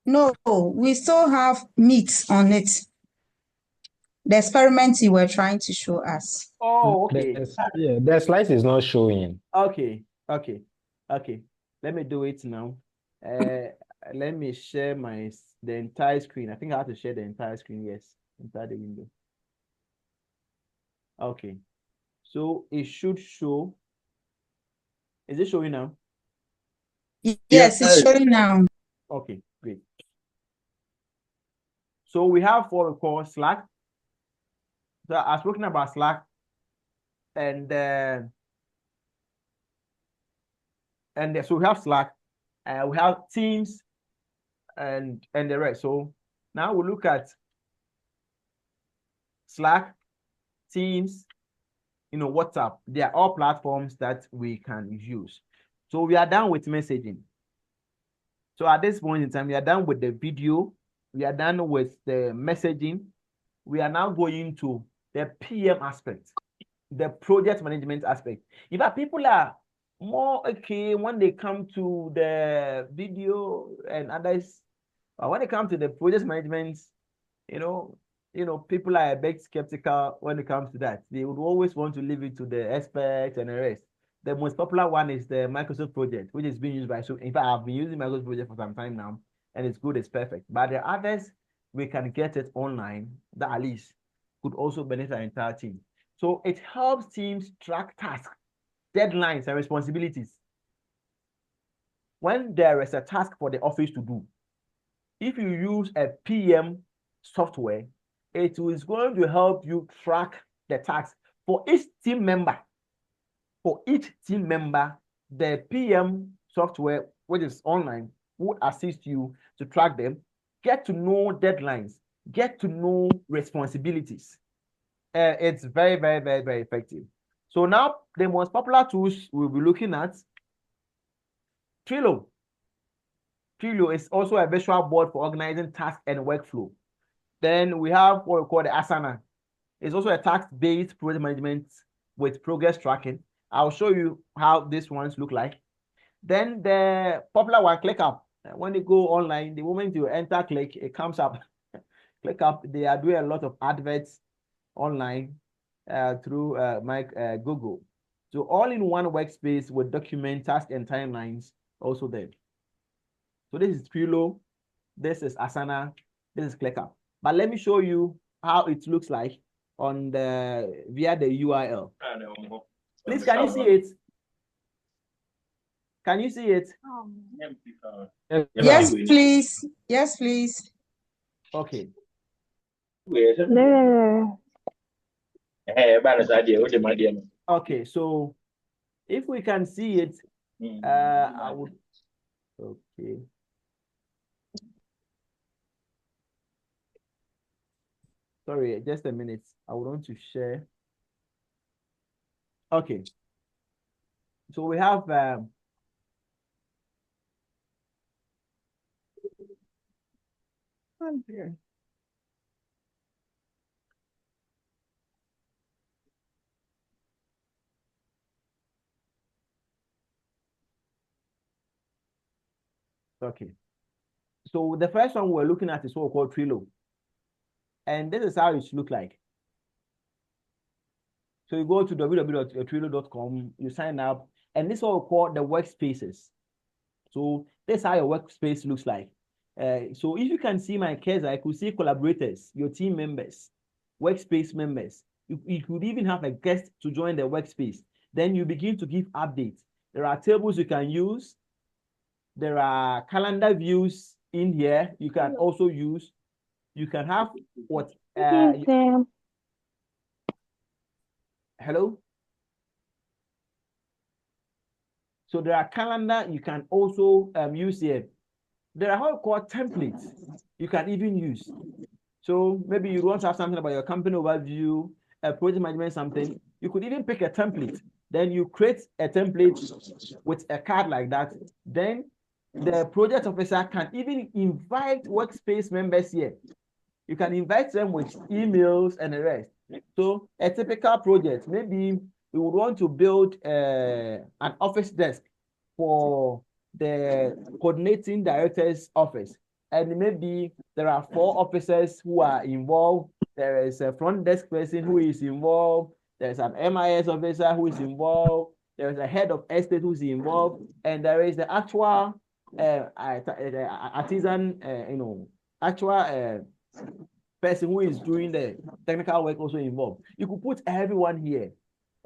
No, we still have meat on it. The experiment you were trying to show us. Oh, okay. Yeah, the slice is not showing. Okay. Let me do it now. Let me share the entire screen. I think I have to share the entire screen. Yes, inside the window. Okay. So it should show. Is it showing now? Yes, it's showing now. Okay, great. So we have what we call Slack. So I was talking about Slack, and so we have Slack, we have Teams, and the rest. So now we look at Slack, Teams, WhatsApp. They are all platforms that we can use. So we are done with messaging. So at this point in time, we are done with the video. We are done with the messaging. We are now going to the PM aspect, the project management aspect. In fact, people are more okay when they come to the video and others. But when it comes to the project management, people are a bit skeptical when it comes to that. They would always want to leave it to the experts and the rest. The most popular one is the Microsoft project, which is being used by, so in fact, I've been using Microsoft project for some time now, and it's good, it's perfect. But the others, we can get it online, that at least could also benefit our entire team. So it helps teams track tasks, deadlines, and responsibilities. When there is a task for the office to do, if you use a PM software, it is going to help you track the tasks for each team member. For each team member, the PM software, which is online, would assist you to track them, get to know deadlines, get to know responsibilities. It's very, very, very, very effective. So now the most popular tools we'll be looking at, Trello. Trello is also a visual board for organizing tasks and workflow. Then we have what we call the Asana. It's also a task-based project management with progress tracking. I'll show you how these ones look like. Then the popular one, ClickUp. When you go online, the moment you enter Click, it comes up. ClickUp, they are doing a lot of adverts online through Google. So all in one workspace with document, task, and timelines also there. So this is Trello. this is Asana, this is ClickUp. But let me show you how it looks like on the via the URL. Please, can you see it? Can you see it? Yes, please. Yes, please. Okay. Okay, so if we can see it, I would. Okay. Sorry, just a minute. I would want to share. Okay. So we have here. Okay. So the first one we're looking at is what we call Trello. And this is how it should look like. So you go to www.trello.com, you sign up, and this is what we call the workspaces. So this is how your workspace looks like. So if you can see my cursor, I could see collaborators, your team members, workspace members. You could even have a guest to join the workspace. Then you begin to give updates. There are tables you can use. There are calendar views in here. You can also use. You can have what? Hello? So there are calendar you can also use here. There are what called templates you can even use. So maybe you want to have something about your company overview, a project management, something. You could even pick a template. Then you create a template with a card like that. Then the project officer can even invite workspace members here. You can invite them with emails and the rest. So a typical project, maybe we would want to build an office desk for the coordinating director's office. And maybe there are 4 officers who are involved. There is a front desk person who is involved. There's an MIS officer who is involved. There is a head of estate who is involved. And there is the actual artisan, actual person who is doing the technical work also involved. You could put everyone here.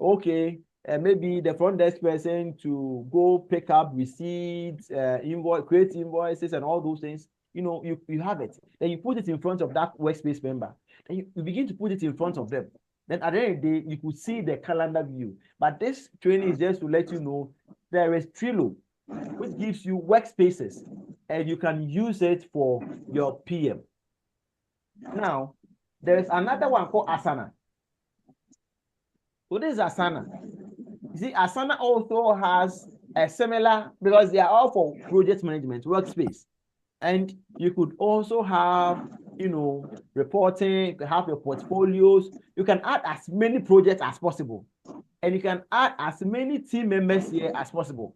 Okay, maybe the front desk person to go pick up receipts, create invoices and all those things. You have it. Then you put it in front of that workspace member. Then you begin to put it in front of them. Then at the end of the day, you could see the calendar view. But this training is just to let you know there is Trello, which gives you workspaces, and you can use it for your PM. Now, there is another one called Asana. So this is Asana. You see, Asana also has a similar, because they are all for project management, workspace. And you could also have, reporting, you can have your portfolios. You can add as many projects as possible. And you can add as many team members here as possible.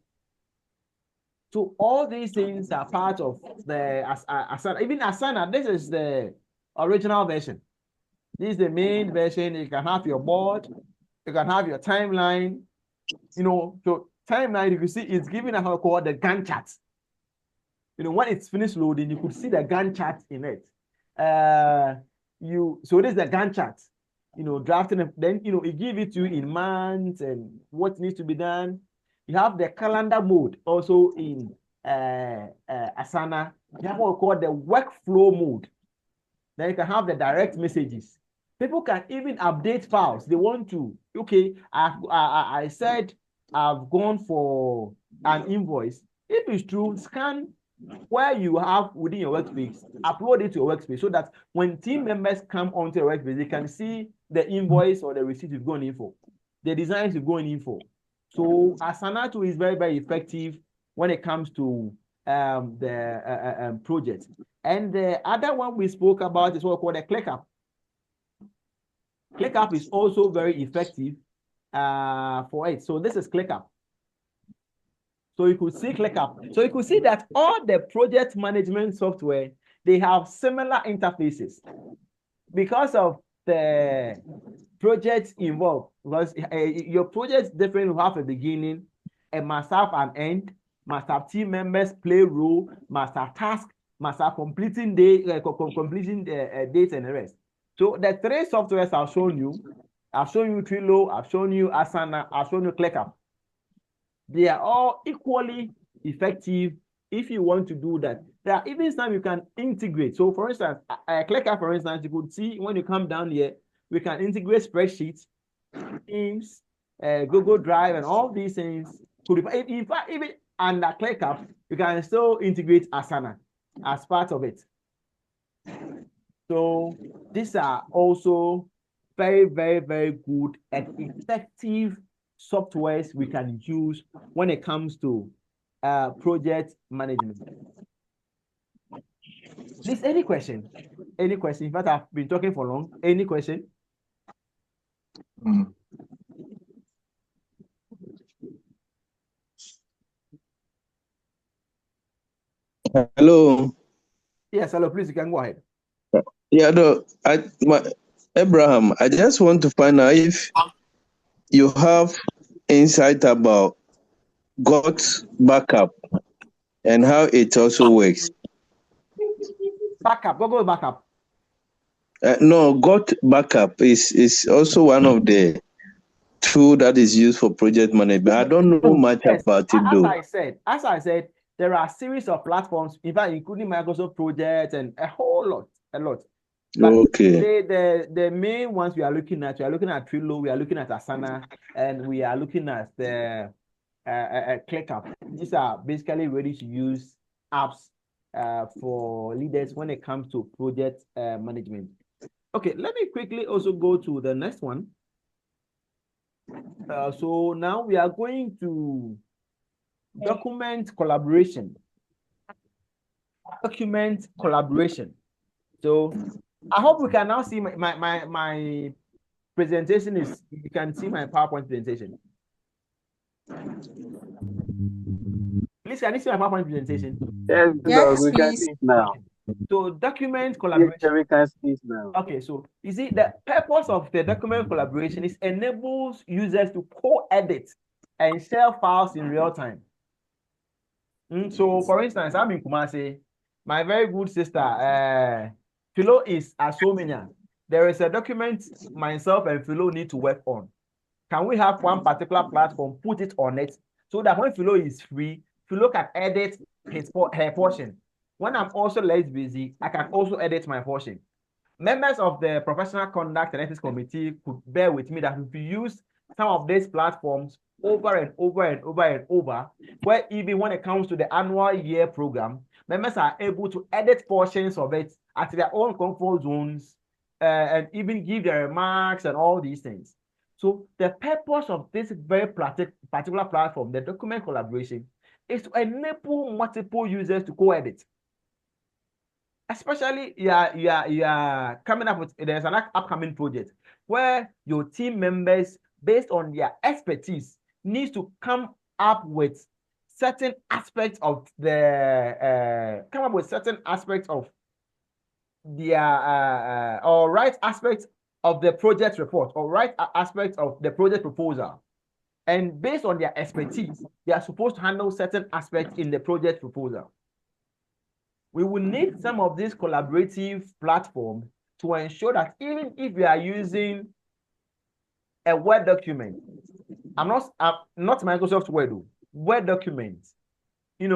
So all these things are part of the Asana. Even Asana, this is the original version. This is the main version. You can have your board. You can have your timeline. So timeline, you can see it's giving us what called the Gantt chart. When it's finished loading, you could see the Gantt chart in it. So this is the Gantt chart. Drafting, then it gives it to you in months and what needs to be done. You have the calendar mode also in Asana. You have what we call the workflow mode. Then you can have the direct messages. People can even update files. They want to. Okay, I said I've gone for an invoice. If it's true, scan where you have within your workspace, upload it to your workspace so that when team members come onto your workspace, they can see the invoice or the receipt you've gone in for, the designs you've gone in for. So Asana too is very, very effective when it comes to the project. And the other one we spoke about is what we call the ClickUp. ClickUp is also very effective for it. So this is ClickUp. So you could see ClickUp. So you could see that all the project management software, they have similar interfaces because of the projects involved. Because your project different will have a beginning, and must have an end, must have team members play role, must have tasks, must have completing day, completing dates and the rest. So the three softwares I've shown you Trello, I've shown you Asana, I've shown you ClickUp. They are all equally effective if you want to do that. There are even some you can integrate. So for instance, ClickUp, for instance, you could see when you come down here, we can integrate spreadsheets, Teams, Google Drive, and all these things. In fact, even under ClickUp, you can still integrate Asana as part of it. So these are also very, very, very good and effective softwares we can use when it comes to project management. Please, any question? Any question? In fact, I've been talking for long. Any question? Hello. Yes, hello, please, you can go ahead. Yeah, no, Abraham, I just want to find out if you have insight about GOT backup and how it also works. Backup, Google backup. No, GOT backup is also one of the tool that is used for project management. I don't know much about it though. As I said, there are a series of platforms, in fact, including Microsoft Project and a whole lot, But okay. the main ones we are looking at Trello, we are looking at Asana, and we are looking at the ClickUp. These are basically ready to use apps for leaders when it comes to project management. Okay, let me quickly also go to the next one. So now we are going to document collaboration. So I hope we can now see my presentation is, you can see my PowerPoint presentation. Please, can you see my PowerPoint presentation? Yes, we can see it now. So document collaboration. Yes, we can see it now. Okay, so you see the purpose of the document collaboration is enables users to co-edit and share files in real time. So for instance, I'm in Kumasi, my very good sister, Philo is at Somenia. There is a document myself and Philo need to work on. Can we have one particular platform, put it on it, so that when Philo is free, Philo can edit her portion. When I'm also less busy, I can also edit my portion. Members of the Professional Conduct and Ethics Committee could bear with me that if we use some of these platforms over and over and over and over, where even when it comes to the annual year program, members are able to edit portions of it at their own comfort zones and even give their remarks and all these things. So the purpose of this very particular platform, the document collaboration, is to enable multiple users to co-edit. Especially you are coming up with, there's an upcoming project where your team members, based on their expertise, needs to come up with certain aspects of their or right aspects of the project report or right aspects of the project proposal. And based on their expertise, they are supposed to handle certain aspects in the project proposal. We will need some of these collaborative platforms to ensure that even if we are using a Word document, I'm not Microsoft Word document, we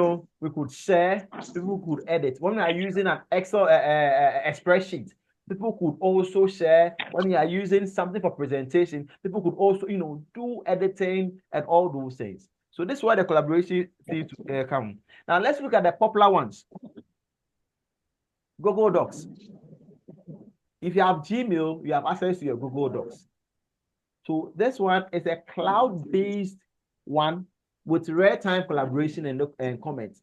could share, people could edit. When we are using an Excel a spreadsheet, people could also share. When we are using something for presentation, people could also, do editing and all those things. So this is where the collaboration seems to come. Now let's look at the popular ones. Google Docs. If you have Gmail, you have access to your Google Docs. So this one is a cloud-based one with real-time collaboration and comments.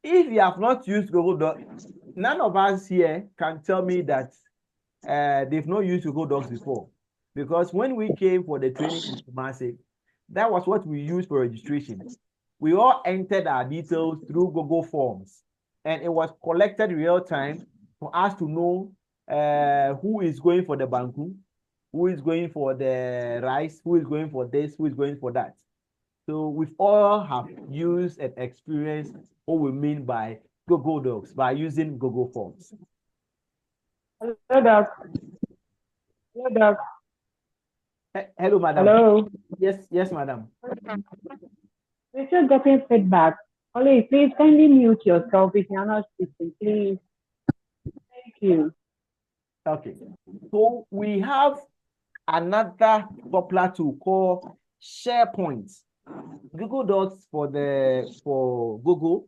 If you have not used Google Docs, none of us here can tell me that they've not used Google Docs before. Because when we came for the training in Kumasi, that was what we used for registration. We all entered our details through Google Forms, and it was collected real time for us to know who is going for the banku, who is going for the rice, who is going for this, who is going for that. So we all have used and experienced what we mean by Google Docs by using Google Forms? Hello, Doc. Hello, Doc. Hello, madam. Hello. Yes, madam. We're still getting feedback. Ollie, please kindly mute yourself if you're not speaking, please. Thank you. Okay. So we have another popular tool called SharePoint. Google Docs for Google.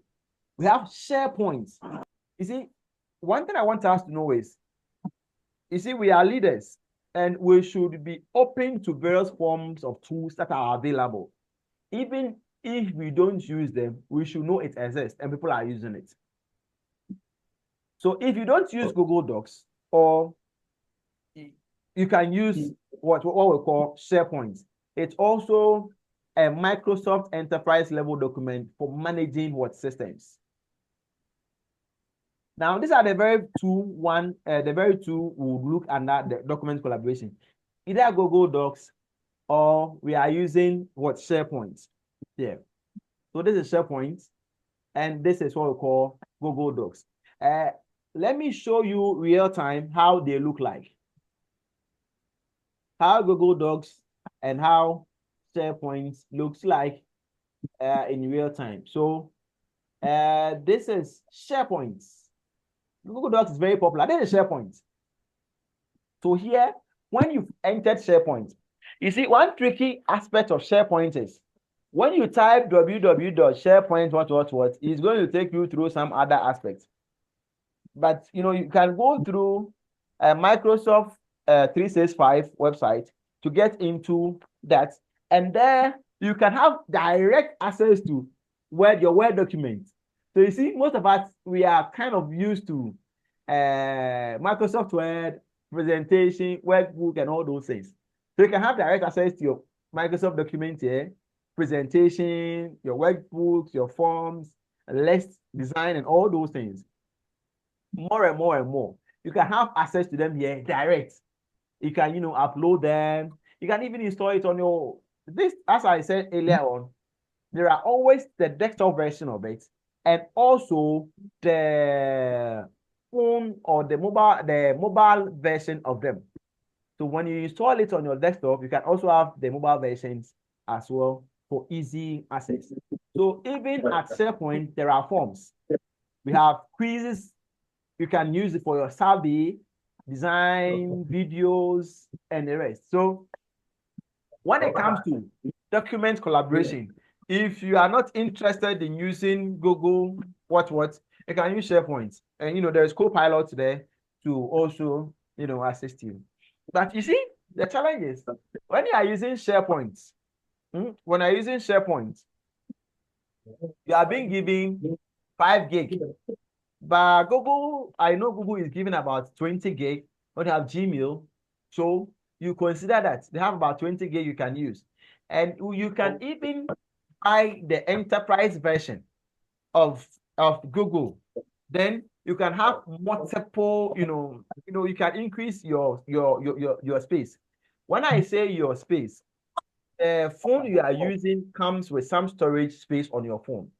We have SharePoint. You see, one thing I want us to know is, you see, we are leaders and we should be open to various forms of tools that are available. Even if we don't use them, we should know it exists and people are using it. So if you don't use Google Docs, or you can use what we call SharePoint. It's also a Microsoft enterprise level document for managing what systems. Now, these are the very two we'll look at the document collaboration. Either Google Docs or we are using what SharePoint. Yeah. So this is SharePoint, and this is what we call Google Docs. Let me show you real time how they look like. How Google Docs and how SharePoint looks like in real time. So this is SharePoint. Google Docs is very popular. This is SharePoint. So here, when you've entered SharePoint, you see one tricky aspect of SharePoint is when you type www.sharepoint it's going to take you through some other aspects. But you can go through a Microsoft 365 website to get into that, and there you can have direct access to your Word document. So you see, most of us, we are kind of used to Microsoft Word, presentation, workbook, and all those things. So you can have direct access to your Microsoft document here, presentation, your workbooks, your forms, list design, and all those things. More and more and more. You can have access to them here direct. You can, upload them. You can even install it on your as I said earlier on, there are always the desktop version of it and also the phone or the mobile version of them. So when you install it on your desktop, you can also have the mobile versions as well for easy access. So even at SharePoint, there are forms. We have quizzes. You can use it for your survey, design, videos, and the rest. So when it comes to document collaboration, if you are not interested in using Google, you can use SharePoint. And, there's Copilot there to also, assist you. But you see, the challenge is when you are using SharePoint, you are being given 5 gig. But Google, I know Google is giving about 20 gig, but they have Gmail. So you consider that they have about 20 gig you can use. And you can even buy the enterprise version of Google. Then you can have multiple, you can increase your space. When I say your space, the phone you are using comes with some storage space on your phone.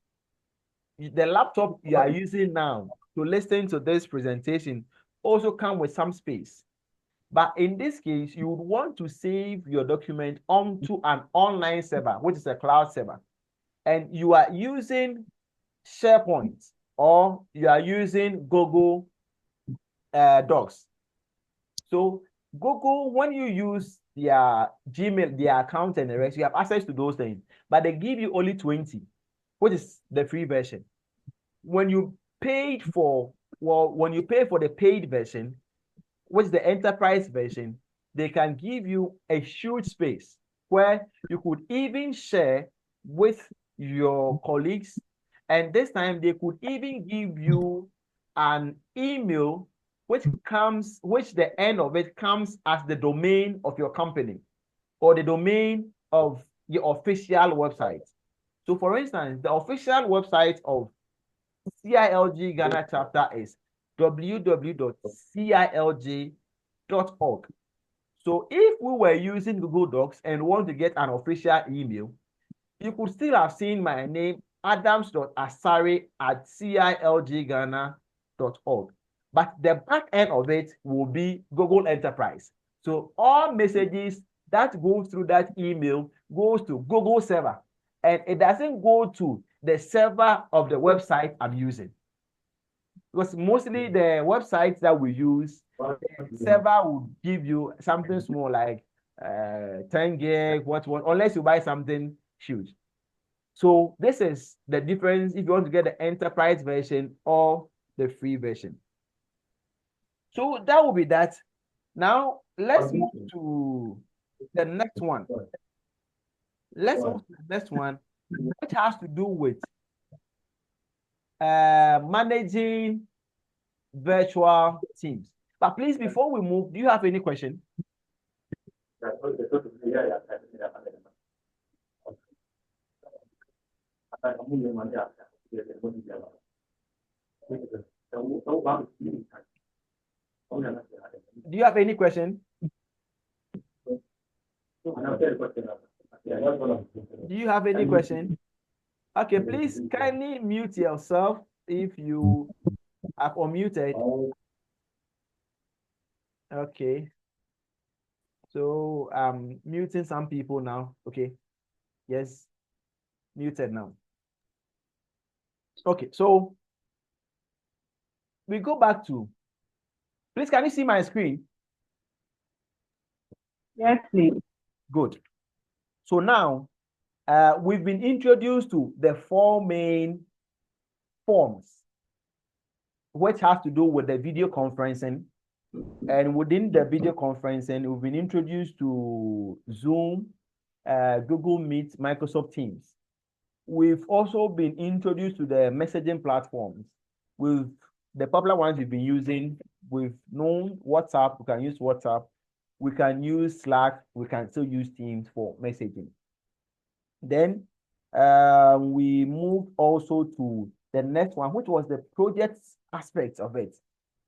The laptop you are using now to listen to this presentation also come with some space. But in this case, you would want to save your document onto an online server, which is a cloud server. And you are using SharePoint or you are using Google Docs. So Google, when you use their Gmail, their account and the rest, you have access to those things. But they give you only 20, which is the free version. When you pay for the paid version, which is the enterprise version, they can give you a huge space where you could even share with your colleagues. And this time they could even give you an email which the end of it comes as the domain of your company or the domain of your official website. So for instance, the official website of CILG Ghana chapter is www.cilg.org. So if we were using Google Docs and want to get an official email, you could still have seen my name adams.asare@cildghana.org. But the back end of it will be Google Enterprise. So all messages that go through that email goes to Google server, and it doesn't go to the server of the website I'm using. Because mostly the websites that we use, the server will give you something small like 10 gig, unless you buy something huge. So this is the difference if you want to get the enterprise version or the free version. So that will be that. Now let's move to the next one. Let's move to the next one, which has to do with managing virtual teams. But please, before we move, do you have any question? Do you have any question? Do you have any question? Okay, please kindly mute yourself if you are unmuted. Okay. So I'm muting some people now. Okay. Yes. Muted now. Okay, so we go back to, please, can you see my screen? Yes, please. Good. So now we've been introduced to the 4 main forms, which have to do with the video conferencing. And within the video conferencing, we've been introduced to Zoom, Google Meet, Microsoft Teams. We've also been introduced to the messaging platforms. With the popular ones we've been using, we've known WhatsApp, we can use WhatsApp, we can use Slack, we can still use Teams for messaging. Then we moved also to the next one, which was the project aspect of it.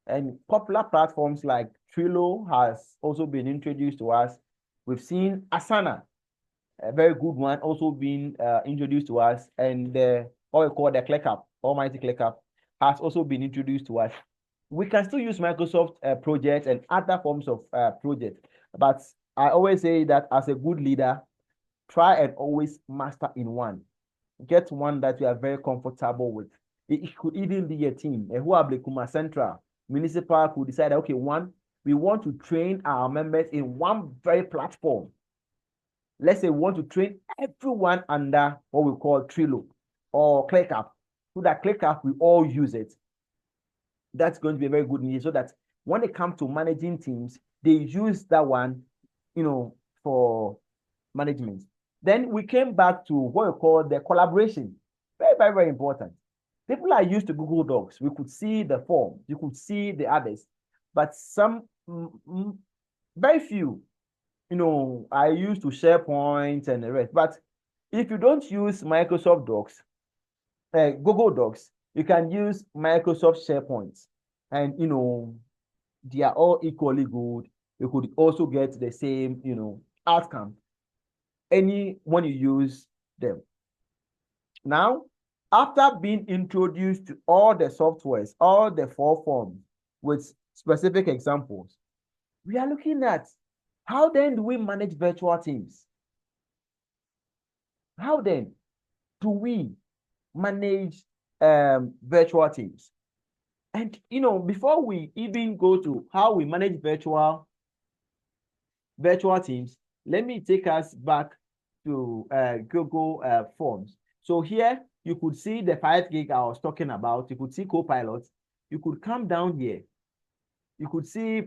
And popular platforms like Trello has also been introduced to us. We've seen Asana, a very good one, also being introduced to us. And what we call the ClickUp, Almighty ClickUp, has also been introduced to us. We can still use Microsoft projects and other forms of projects. But I always say that as a good leader, try and always master in one. Get one that you are very comfortable with. It could even be a team. Kuma Central, Municipal could decide, okay, we want to train our members in one very platform. Let's say we want to train everyone under what we call Trello or ClickUp. So that ClickUp, we all use it. That's going to be a very good need, so that when it comes to managing teams, they use that one, for management. Then we came back to what we call the collaboration. Very, very, very important. People are used to Google Docs. We could see the form, you could see the others, but some, very few, are used to SharePoint and the rest. But if you don't use Microsoft Docs, Google Docs, you can use Microsoft SharePoint, and they are all equally good. You could also get the same, outcome when you use them. Now, after being introduced to all the softwares, all the 4 forms with specific examples, we are looking at how then do we manage virtual teams? How then do we manage virtual teams? And before we even go to how we manage virtual teams, let me take us back to Google Forms. So here you could see the 5 gig I was talking about. You could see Copilot. You could come down here. You could see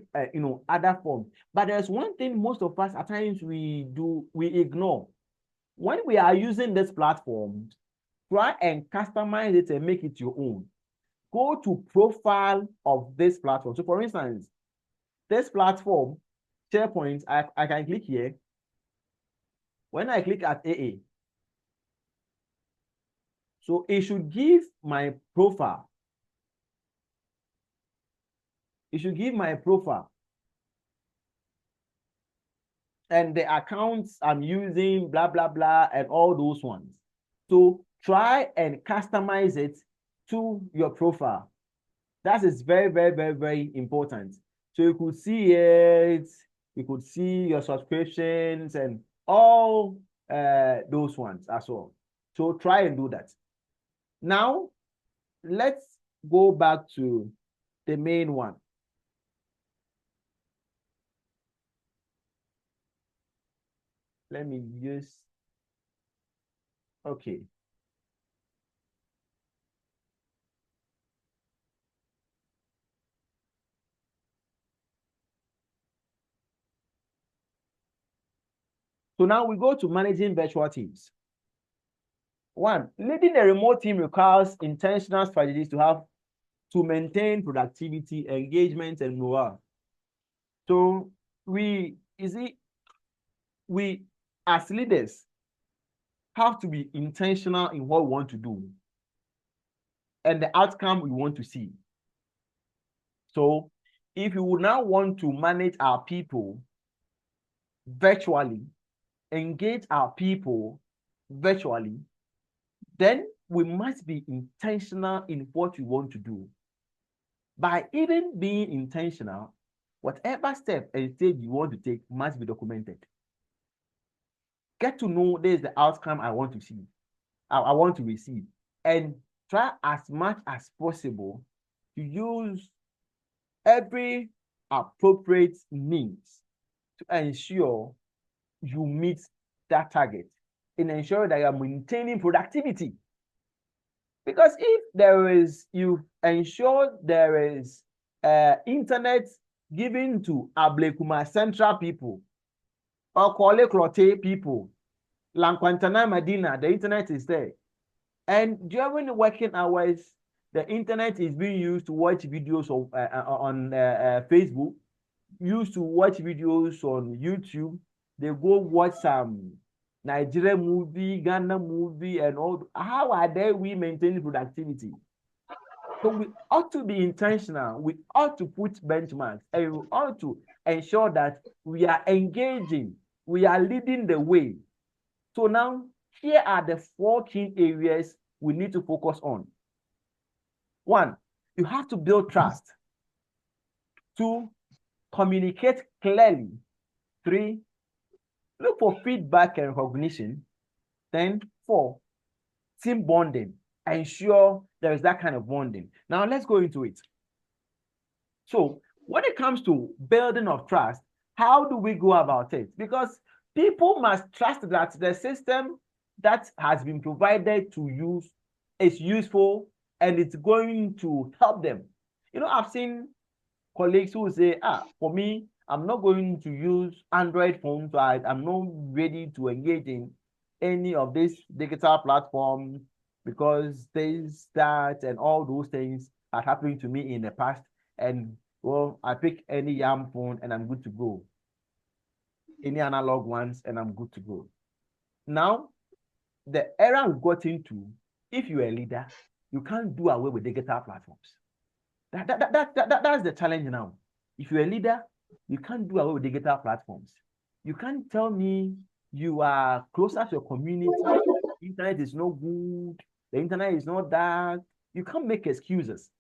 other forms. But there's one thing most of us at times we ignore. When we are using this platform, try and customize it and make it your own. Go to profile of this platform. So for instance, this platform, SharePoint, I can click here. When I click at AA, so it should give my profile. It should give my profile and the accounts I'm using, blah, blah, blah, and all those ones. So try and customize it to your profile. That is very, very, very, very important. So you could see it, you could see your subscriptions and all those ones as well. So try and do that. Now, let's go back to the main one. Let me use, okay. So now we go to managing virtual teams. One, leading a remote team requires intentional strategies to maintain productivity, engagement, and morale. So we as leaders have to be intentional in what we want to do and the outcome we want to see. So if you would now want to manage our people virtually, engage our people virtually, then we must be intentional in what we want to do. By even being intentional, whatever step and stage you want to take must be documented. Get to know this is the outcome I want to see, I want to receive, and try as much as possible to use every appropriate means to ensure you meet that target and ensure that you are maintaining productivity. Because if you ensure there is internet given to Ablekuma Central people or Kwale Klote people, Lankwantana Medina, the internet is there. And during the working hours, the internet is being used to watch videos on Facebook, used to watch videos on YouTube. They go watch some Nigerian movie, Ghana movie, and all. How are we maintaining productivity? So we ought to be intentional. We ought to put benchmarks, and we ought to ensure that we are engaging, we are leading the way. So now, here are the 4 key areas we need to focus on. 1, you have to build trust. 2, communicate clearly. 3, look for feedback and recognition. Then 4, team bonding. Ensure there is that kind of bonding. Now let's go into it. So when it comes to building of trust, how do we go about it? Because people must trust that the system that has been provided to use is useful and it's going to help them. You know, I've seen colleagues who say, for me, I'm not going to use Android phones. I'm not ready to engage in any of these digital platforms because this, that, and all those things are happening to me in the past. And well, I pick any YAM phone and I'm good to go. Any analog ones and I'm good to go. Now, the era we've got into, if you're a leader, you can't do away with digital platforms. That's the challenge now. If you're a leader, you can't do away with digital platforms. You can't tell me you are closer to your community, the internet is no good, the internet is not that. You can't make excuses.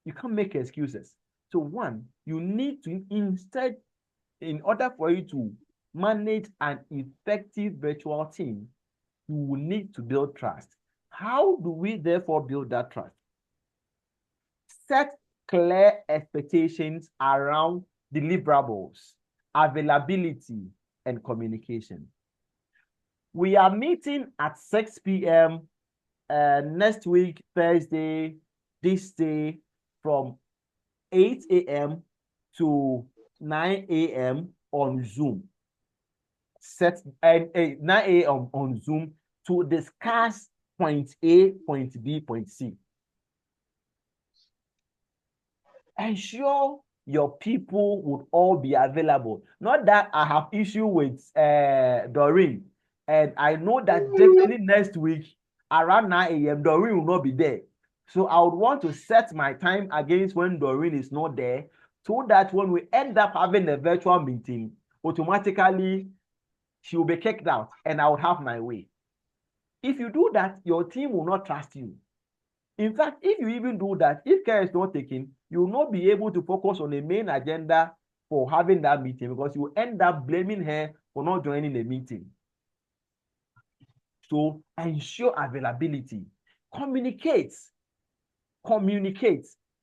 You can't make excuses. So 1, you need to instead, in order for you to manage an effective virtual team, you will need to build trust. How do we therefore build that trust? Set clear expectations around deliverables, availability, and communication. We are meeting at 6 p.m. Next week, Thursday, this day, from 8 a.m. to 9 a.m. on Zoom. Set 9 a.m. on Zoom to discuss point A, point B, point C. Ensure your people would all be available. Not that I have issue with Doreen, and I know that definitely next week around 9 a.m. Doreen will not be there. So I would want to set my time against when Doreen is not there, so that when we end up having a virtual meeting, automatically she will be kicked out and I will have my way. If you do that, your team will not trust you. In fact, if you even do that, if care is not taken, you will not be able to focus on the main agenda for having that meeting, because you end up blaming her for not joining the meeting. So ensure availability. Communicate.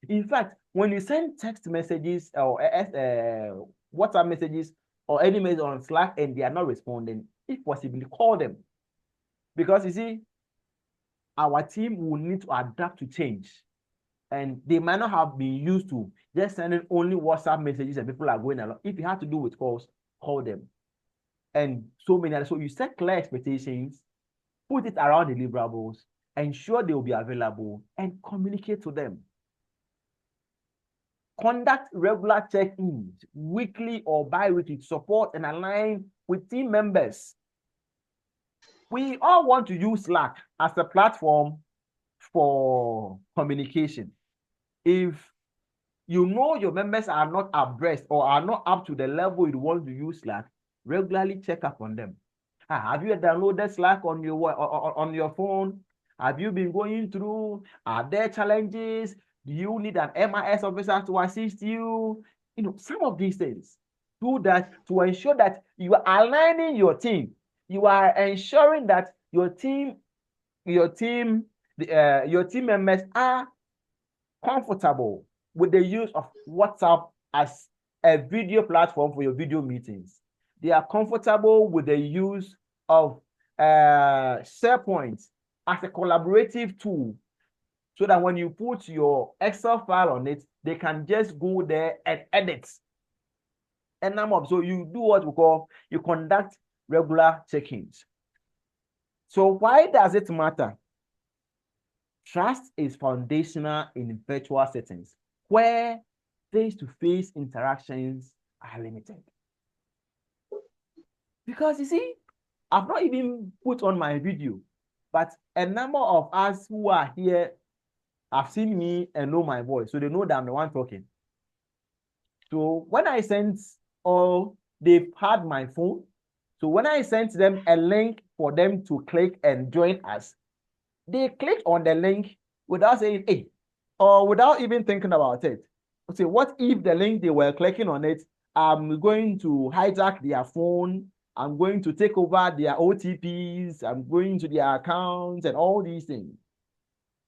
In fact, when you send text messages or WhatsApp messages or any message on Slack and they are not responding, if possible, call them. Because you see, our team will need to adapt to change. And they might not have been used to just sending only WhatsApp messages and people are going along. If you have to do with calls, call them. And so many others. So you set clear expectations, put it around deliverables, ensure they will be available, and communicate to them. Conduct regular check-ins, weekly or bi-weekly, to support and align with team members. We all want to use Slack as a platform for communication. If you know your members are not abreast or are not up to the level you want to use Slack, regularly check up on them. Have you downloaded Slack on your phone? Have you been going through? Are there challenges? Do you need an MIS officer to assist you? Some of these things. Do that to ensure that you are aligning your team. You are ensuring that your team members are comfortable with the use of WhatsApp as a video platform for your video meetings. They are comfortable with the use of SharePoint as a collaborative tool, so that when you put your Excel file on it, they can just go there and edit. So you do what we call, you conduct regular check-ins. So why does it matter? Trust is foundational in virtual settings where face-to-face interactions are limited. Because you see, I've not even put on my video, but a number of us who are here have seen me and know my voice, so they know that I'm the one talking. So when I sent, or they've had my phone, so when I sent them a link for them to click and join us, they clicked on the link without saying, hey, or without even thinking about it. Okay, what if the link they were clicking on it, I'm going to hijack their phone, I'm going to take over their OTPs, I'm going to their accounts and all these things.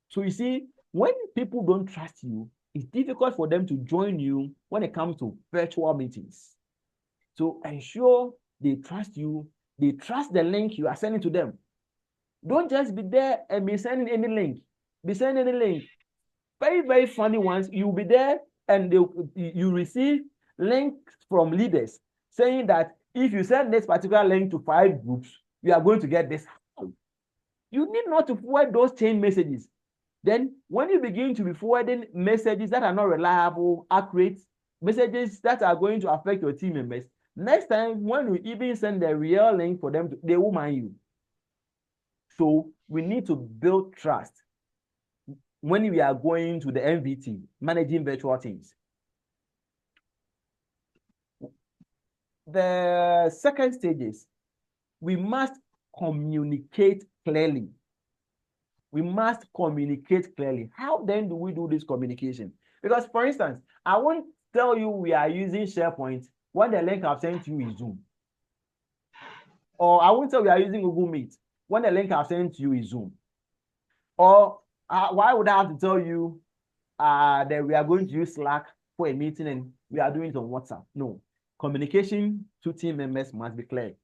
So you see, when people don't trust you, it's difficult for them to join you when it comes to virtual meetings. So ensure they trust you, they trust the link you are sending to them. Don't just be there and be sending any link. Be sending any link. Very, very funny ones. You'll be there and you receive links from leaders saying that if you send this particular link to 5 groups, you are going to get this. You need not to forward those chain messages. Then when you begin to be forwarding messages that are not reliable, accurate, messages that are going to affect your team members, next time when you even send the real link for them, they will mind you. So we need to build trust when we are going to the MVT, managing virtual teams. The second stage is we must communicate clearly. We must communicate clearly. How then do we do this communication? Because, for instance, I won't tell you we are using SharePoint when the link I've sent you is Zoom. Or I won't tell you we are using Google Meet when the link I've sent you is Zoom. Or why would I have to tell you that we are going to use Slack for a meeting and we are doing it on WhatsApp? No. Communication to team members must be clear.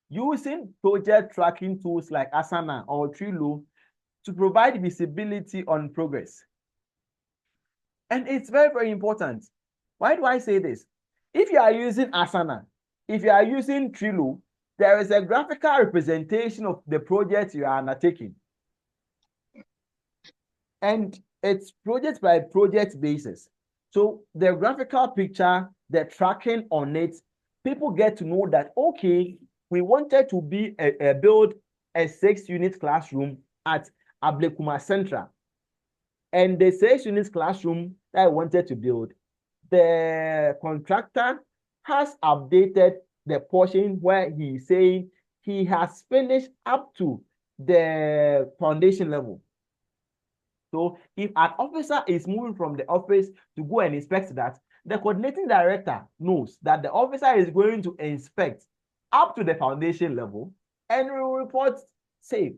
Using project tracking tools like Asana or Trello to provide visibility on progress. And it's very, very important. Why do I say this? If you are using Asana, if you are using Trello, there is a graphical representation of the project you are undertaking. And it's project by project basis. So the graphical picture, the tracking on it, people get to know that, okay, we wanted to build a 6-unit classroom at Ablekuma Central. And the 6-unit classroom that I wanted to build, the contractor has updated the portion where he's saying he has finished up to the foundation level. So if an officer is moving from the office to go and inspect that, the coordinating director knows that the officer is going to inspect up to the foundation level and will report safe.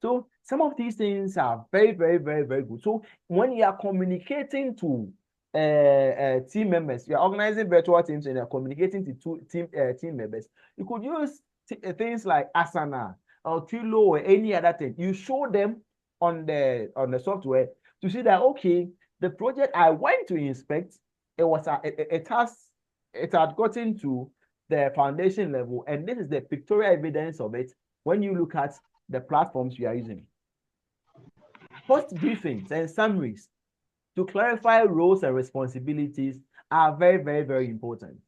So some of these things are very, very, very, very good. So when you are communicating to team members, you are organizing virtual teams and you are communicating to team members, you could use things like Asana or Trello or any other thing. You show them on the software to see that, okay, the project I went to inspect, it had gotten to the foundation level, and this is the pictorial evidence of it when you look at the platforms we are using. Post briefings and summaries to clarify roles and responsibilities are very, very, very important.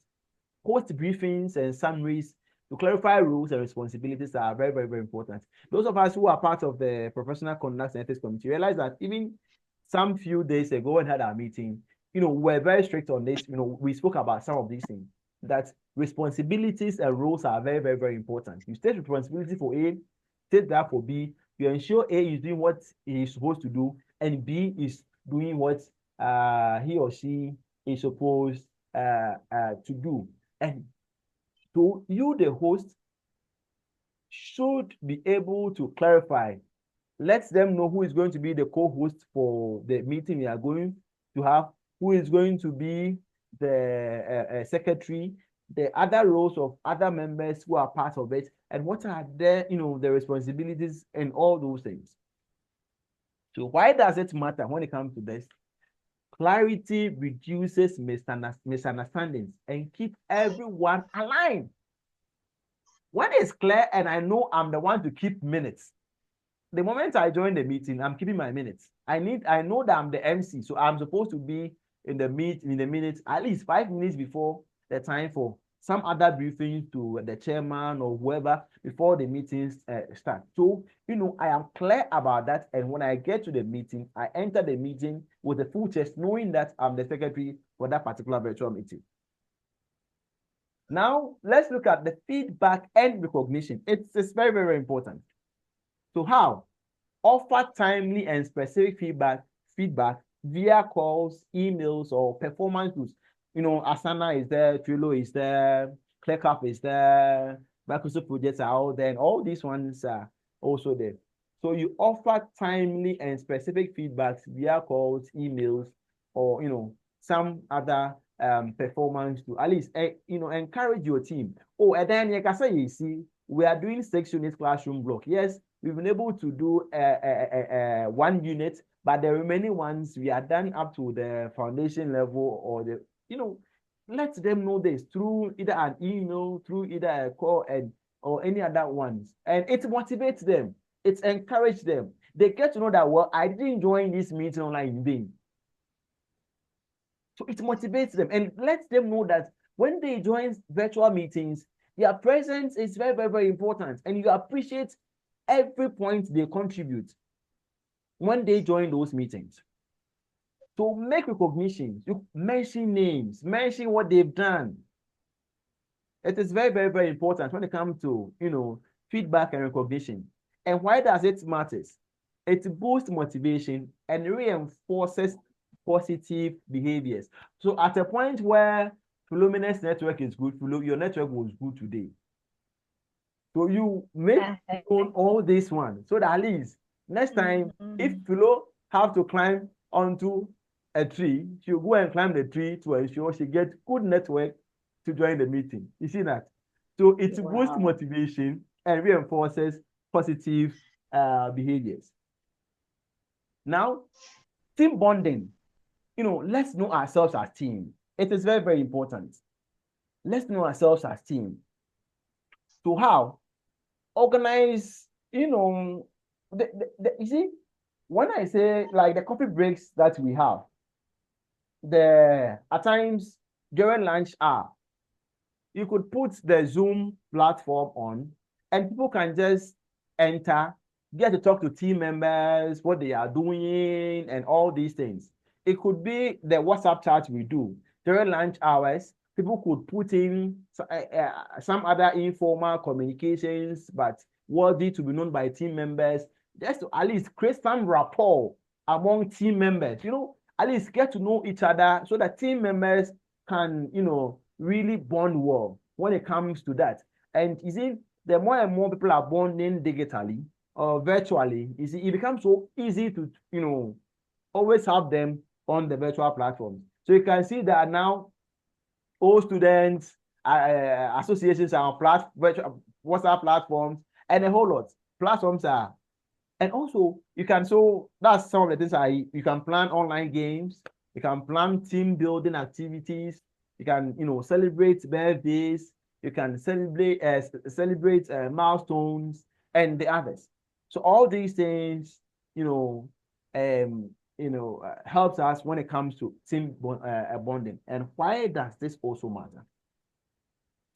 Post briefings and summaries to clarify roles and responsibilities are very, very, very important. Those of us who are part of the Professional Conduct and Ethics Committee realize that even some few days ago when we had our meeting, we're very strict on this. We spoke about some of these things, that responsibilities and roles are very, very, very important. You take responsibility for A, take that for B. You ensure A is doing what he is supposed to do, and B is doing what he or she is supposed to do. And so you, the host, should be able to clarify. Let them know who is going to be the co-host for the meeting we are going to have, who is going to be the secretary, the other roles of other members who are part of it, and what are the responsibilities and all those things. So why does it matter when it comes to this? Clarity reduces misunderstandings and keep everyone aligned. When it's clear and I know I'm the one to keep minutes, the moment I join the meeting, I'm keeping my minutes. I know that I'm the MC, so I'm supposed to be in the minutes at least 5 minutes before the time for some other briefing to the chairman or whoever before the meetings start. So, I am clear about that. And when I get to the meeting, I enter the meeting with a full chest, knowing that I'm the secretary for that particular virtual meeting. Now, let's look at the feedback and recognition. It's very, very important. So how? Offer timely and specific feedback via calls, emails, or performance tools. Asana is there, Trello is there, ClearCap is there, Microsoft projects are all there, and all these ones are also there. So you offer timely and specific feedbacks via calls, emails, or some other performance to at least encourage your team. Oh, and then you can say, you see, we are doing 6 unit classroom block. Yes, we've been able to do 1 unit, but the remaining ones we are done up to the foundation level, or let them know this through either an email, through either a call, or any other ones, and it motivates them, it encourages them. They get to know that, well, I didn't join this meeting online in vain. So it motivates them and lets them know that when they join virtual meetings, their presence is very, very, very important, and you appreciate every point they contribute when they join those meetings. So make recognition, you mention names, mention what they've done. It is very, very, very important when it comes to feedback and recognition. And why does it matter? It boosts motivation and reinforces positive behaviors. So at a point where Philomena's network is good, your network was good today. So you make all this one, so that at least next time, if Philo have to climb onto a tree, she'll go and climb the tree to ensure she gets good network to join the meeting. You see that? So it boosts motivation and reinforces positive behaviors. Now, team bonding. Let's know ourselves as team. It is very, very important. Let's know ourselves as team. So how? Organize, you see, when I say like the coffee breaks that we have, at times during lunch hour, you could put the Zoom platform on and people can just enter, get to talk to team members, what they are doing, and all these things. It could be the WhatsApp chat we do during lunch hours. People could put in some other informal communications, but worthy to be known by team members, just to at least create some rapport among team members, at least get to know each other so that team members can, really bond well when it comes to that. And you see, the more and more people are bonding digitally or virtually, you see, it becomes so easy to, always have them on the virtual platforms. So you can see that now all students, associations are on virtual WhatsApp platforms, and a whole lot. Platforms are, and also you can, so that's some of the things you can plan online games, you can plan team building activities, you can, celebrate birthdays, you can celebrate milestones and the others. So all these things, helps us when it comes to team bonding. And why does this also matter?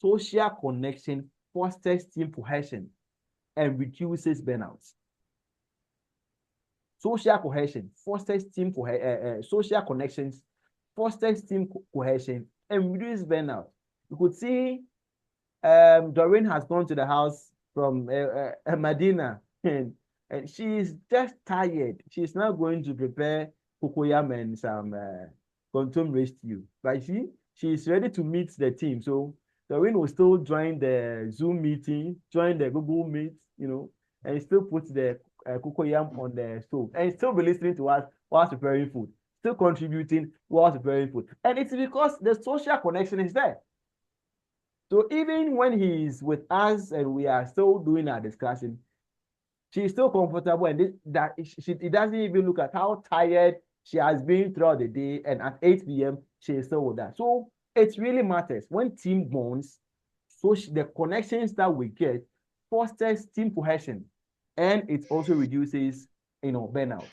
Social connection fosters team cohesion and reduces burnouts. Social cohesion fosters team social connections fosters team cohesion and reduces burnout. You could see Doreen has gone to the house from Medina, and she's just tired. She's now going to prepare cocoyam and some contom raised stew. But she's ready to meet the team. So Doreen will still join the Zoom meeting, join the Google Meet, and still put the cocoyam on the stove, and still be listening to us while preparing food, still contributing while preparing food. And it's because the social connection is there. So even when he's with us and we are still doing our discussion, she's still comfortable, and it doesn't even look at how tired she has been throughout the day, and at 8 p.m. she is still with us. So it really matters when team bonds. So the connections that we get fosters team cohesion, and it also reduces, burnout.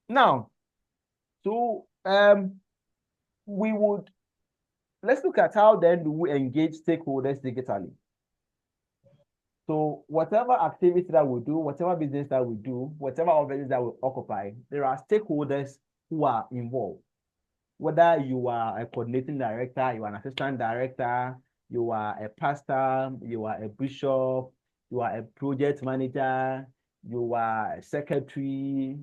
Now, so let's look at how then do we engage stakeholders digitally. So whatever activity that we do, whatever business that we do, whatever office that we occupy, there are stakeholders who are involved. Whether you are a coordinating director, you are an assistant director, you are a pastor, you are a bishop, you are a project manager, you are a secretary.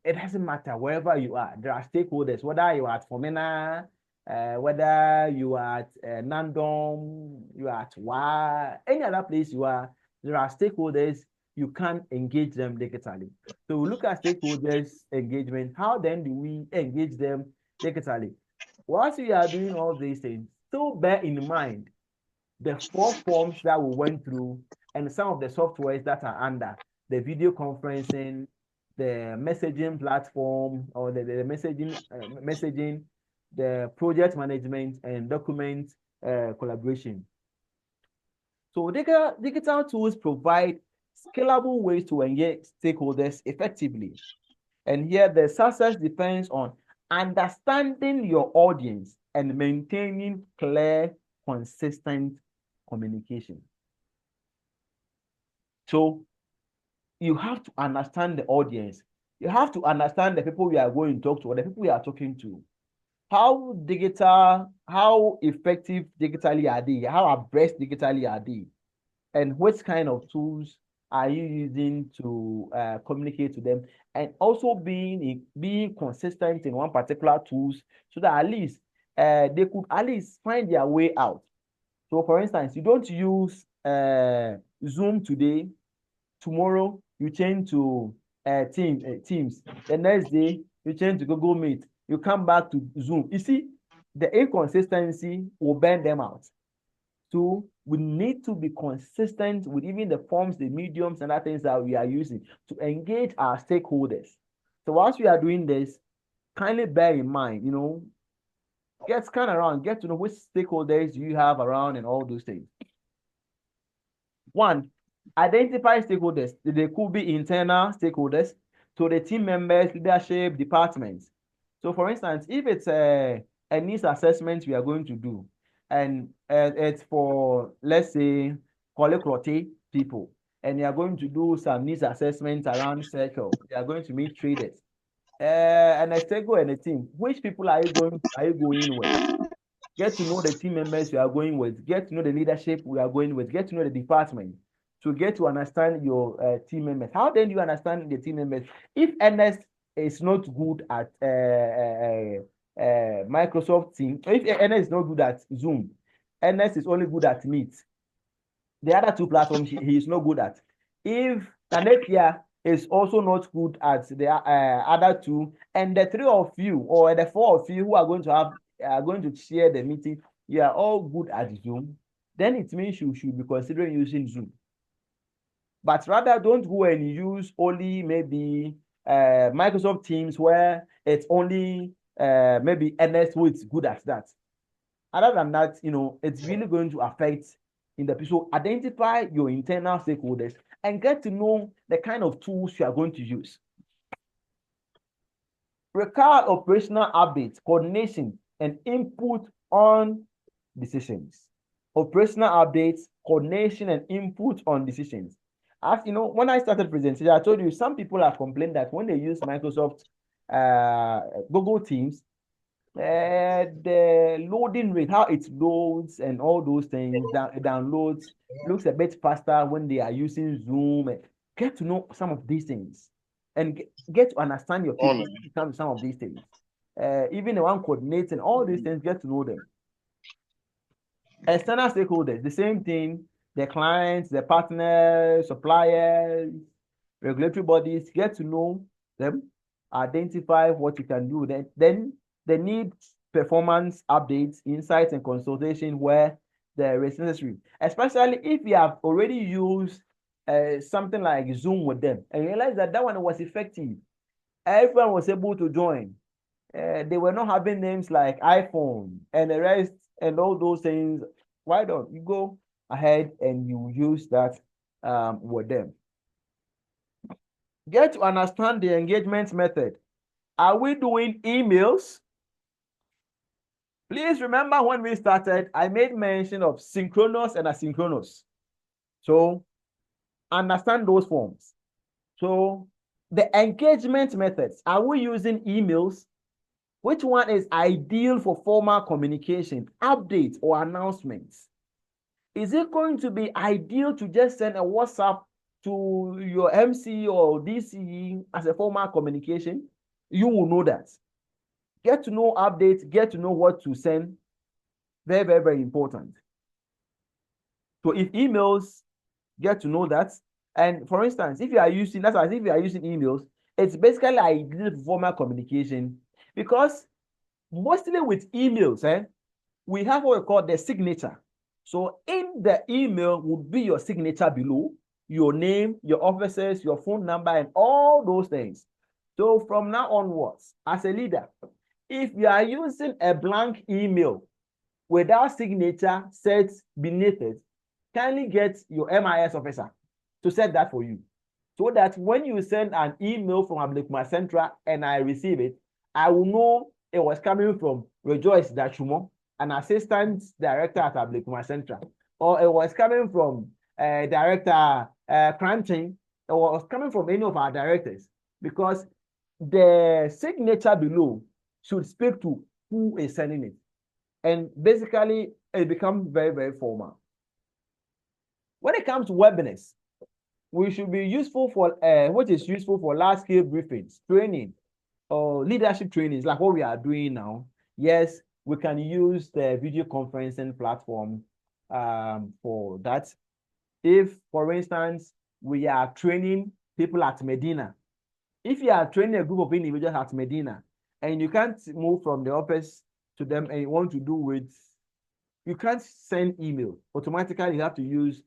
It doesn't matter wherever you are. There are stakeholders, whether you are at Fomena, whether you are at Nandom, you are at WA, any other place you are, there are stakeholders. You can engage them digitally. So we look at stakeholders engagement. How then do we engage them digitally? Once we are doing all these things, still bear in mind the 4 forms that we went through and some of the softwares that are under the video conferencing, the messaging platform, or the messaging, the project management and document collaboration. So digital tools provide scalable ways to engage stakeholders effectively. And here the success depends on understanding your audience and maintaining clear, consistent communication. So you have to understand the audience. You have to understand the people we are going to talk to, or the people we are talking to. How effective digitally are they? How abreast digitally are they? And what kind of tools are you using to communicate to them? And also being consistent in one particular tools, so that at least they could at least find their way out. So for instance, you don't use Zoom today, tomorrow you change to Teams, the next day you change to Google Meet, you come back to Zoom. You see, the inconsistency will burn them out. So we need to be consistent with even the forms, the mediums, and other things that we are using to engage our stakeholders. So once we are doing this, kindly bear in mind, get kind of around, get to know which stakeholders you have around and all those things. One, identify stakeholders. They could be internal stakeholders, so the team members, leadership, departments. So for instance, if it's a needs assessment we are going to do, and it's for, let's say, Kolekrote people, and you are going to do some needs assessments around circle, you are going to meet traders, and a stakeholder and a team. Which people are you going with? Get to know the team members you are going with. Get to know the leadership we are going with. Get to know the department. to get to understand your team members. How then do you understand the team members? If Ernest is not good at Microsoft Teams, if Ernest is not good at Zoom, Ernest is only good at Meet. The other two platforms he is not good at. If Nanekia is also not good at the other two, and the three of you or the four of you who are going to share the meeting, you are all good at Zoom, then it means you should be considering using Zoom. But rather, don't go and use only maybe Microsoft Teams where it's only maybe Ernest who is good at that. Other than that, it's really going to affect in the people. So identify your internal stakeholders and get to know the kind of tools you are going to use. Record operational updates, coordination, and input on decisions. Operational updates, coordination, and input on decisions. As you know, when I started presentation, I told you some people have complained that when they use Microsoft Google Teams, the loading rate, how it loads and all those things, downloads, looks a bit faster when they are using Zoom. Get to know some of these things and get to understand your people, some of these things. Even the one coordinating all these things, get to know them. External stakeholders, the same thing, the clients, the partners, suppliers, regulatory bodies, get to know them, identify what you can do. Then they need performance updates, insights, and consultation where there is necessary, especially if you have already used something like Zoom with them and realize that one was effective. Everyone was able to join. They were not having names like iPhone and the rest and all those things. Why don't you go ahead and you use that with them? Get to understand the engagement method. Are we doing emails? Please remember when we started, I made mention of synchronous and asynchronous. So understand those forms. So the engagement methods, are we using emails? Which one is ideal for formal communication, updates, or announcements? Is it going to be ideal to just send a WhatsApp to your MC or DCE as a formal communication? You will know that. Get to know updates, get to know what to send. Very, very, very important. So if emails, get to know that. And for instance, if you are using, that's as if you are using emails, it's basically ideal for formal communication because mostly with emails, we have what we call the signature. So in the email would be your signature below, your name, your offices, your phone number, and all those things. So from now onwards, as a leader, if you are using a blank email without signature set beneath it, kindly get your MIS officer to set that for you. So that when you send an email from Ablikuma Central and I receive it, I will know it was coming from Rejoice Dachumo, an assistant director at Ablikuma Central, or it was coming from Director Cranting, or it was coming from any of our directors, because the signature below should speak to who is sending it. And basically, it becomes very, very formal. When it comes to webinars, we should be useful for what is useful for large-scale briefings, training, or leadership trainings, like what we are doing now. Yes, we can use the video conferencing platform for that. If, for instance, we are training people at Medina, if you are training a group of individuals at Medina, and you can't move from the office to them and you want to do with, you can't send email. Automatically, you have to use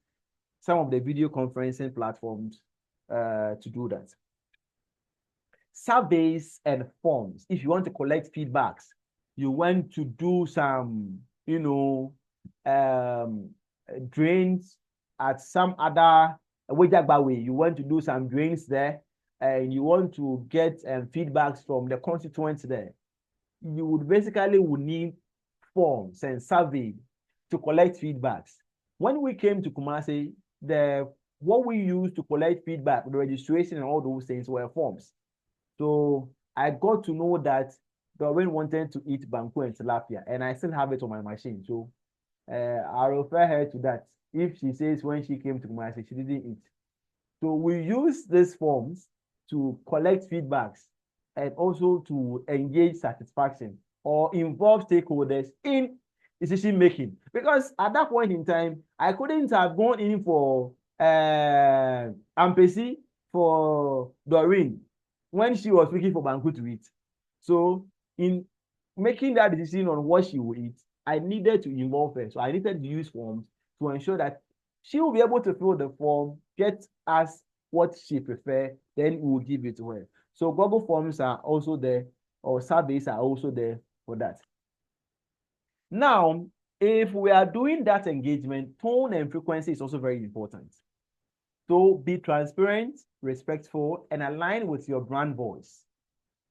some of the video conferencing platforms to do that. Surveys and forms. If you want to collect feedbacks, you want to do some, drains at some other way. You want to do some drains there, and you want to get feedbacks from the constituents there. You would basically need forms and survey to collect feedbacks. When we came to Kumasi, what we used to collect feedback, the registration and all those things were forms. So I got to know that Doreen wanted to eat banku and tilapia, and I still have it on my machine. So I'll refer her to that. if she says when she came to Kumasi, she didn't eat. So we use these forms to collect feedbacks and also to engage satisfaction or involve stakeholders in decision making. Because at that point in time, I couldn't have gone in for Ampesi for Doreen when she was looking for Banku to eat. So in making that decision on what she will eat, I needed to involve her. So I needed to use forms to ensure that she will be able to fill the form, get us what she prefer, then we will give it to her. So Google Forms are also there, or surveys are also there for that. Now, if we are doing that engagement, tone and frequency is also very important. So be transparent, respectful, and align with your brand voice.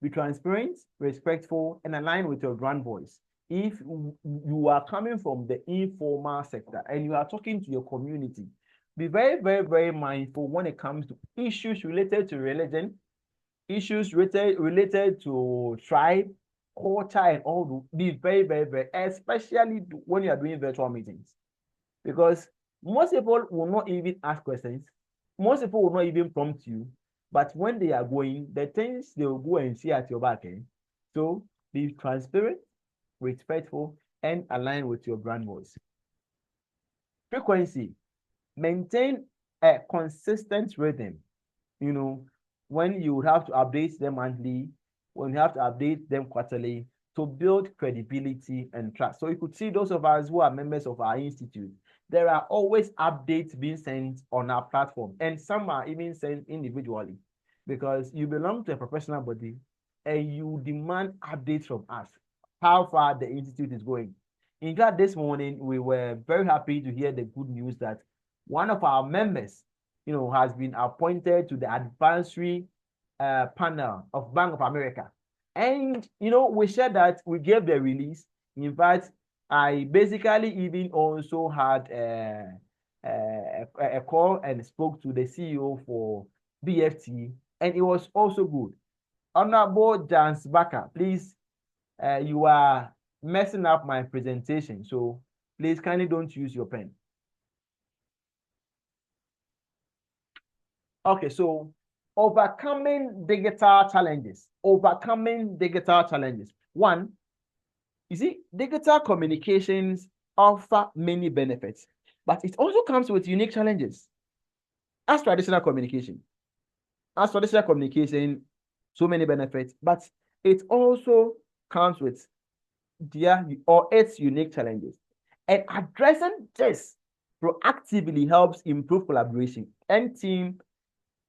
Be transparent, respectful, and align with your brand voice. If you are coming from the informal sector and you are talking to your community, be very, very, very mindful when it comes to issues related to religion, issues related to tribe, culture, and all. Be very, very, very, especially when you are doing virtual meetings. Because most people will not even ask questions. Most people will not even prompt you. But when they are going, the things they will go and see at your back end. So be transparent, respectful, and align with your brand voice. Frequency. Maintain a consistent rhythm. You know, when you have to update them monthly, when you have to update them quarterly to build credibility and trust. So you could see those of us who are members of our institute, there are always updates being sent on our platform, and some are even sent individually because you belong to a professional body and you demand updates from us, how far the institute is going. In fact, this morning, we were very happy to hear the good news that one of our members, has been appointed to the advisory panel of Bank of America. And, we shared that we gave the release. In fact, I basically even also had a call and spoke to the CEO for BFT, and it was also good. Honorable Jans Bakker, please, you are messing up my presentation, so please kindly don't use your pen. Okay, so overcoming digital challenges. One, you see, digital communications offer many benefits, but it also comes with unique challenges. As traditional communication, so many benefits, but it also comes with its unique challenges. And addressing this proactively helps improve collaboration and team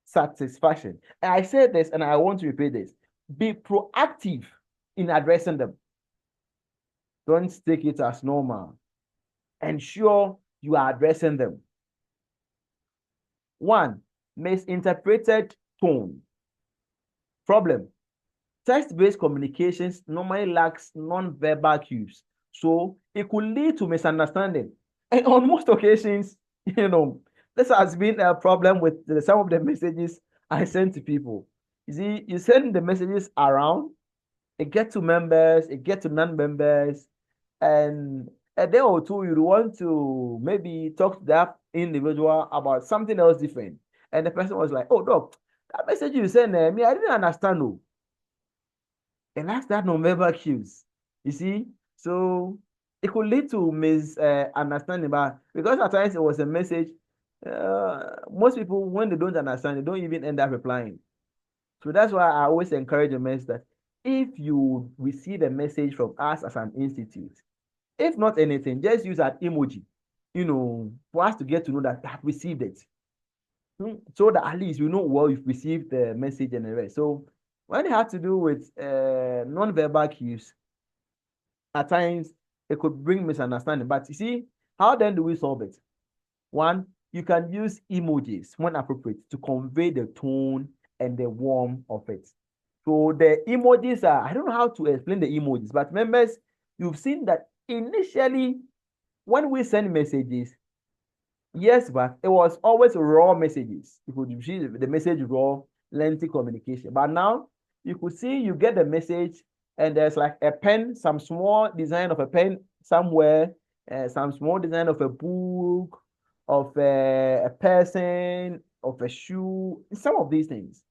satisfaction. And I said this and I want to repeat this. Be proactive in addressing them. Don't take it as normal. Ensure you are addressing them. One, misinterpreted tone. Problem. Text-based communications normally lacks non-verbal cues, so it could lead to misunderstanding. And on most occasions, this has been a problem with some of the messages I send to people. You see, you send the messages around, it gets to members, it gets to non-members, and a day or two you want to maybe talk to that individual about something else different. And the person was like, "Oh, doc, that message you sent me, I didn't understand." No. And that's that non-verbal cues. You see, so it could lead to misunderstanding, but because at times it was a message, most people, when they don't understand, they don't even end up replying. So that's why I always encourage the message that if you receive a message from us as an institute, if not anything, just use an emoji, for us to get to know that I've received it. So that at least you know, well, you've received the message and the rest. So when it has to do with non-verbal cues, at times it could bring misunderstanding. But you see, how then do we solve it? One, you can use emojis when appropriate to convey the tone and the warmth of it. So the emojis are, I don't know how to explain the emojis, but members, you've seen that initially when we send messages, yes, but it was always raw messages. You could see the message raw, lengthy communication. But now you could see you get the message and there's like a pen, some small design of a pen somewhere, some small design of a book of a person, of a shoe, some of these things.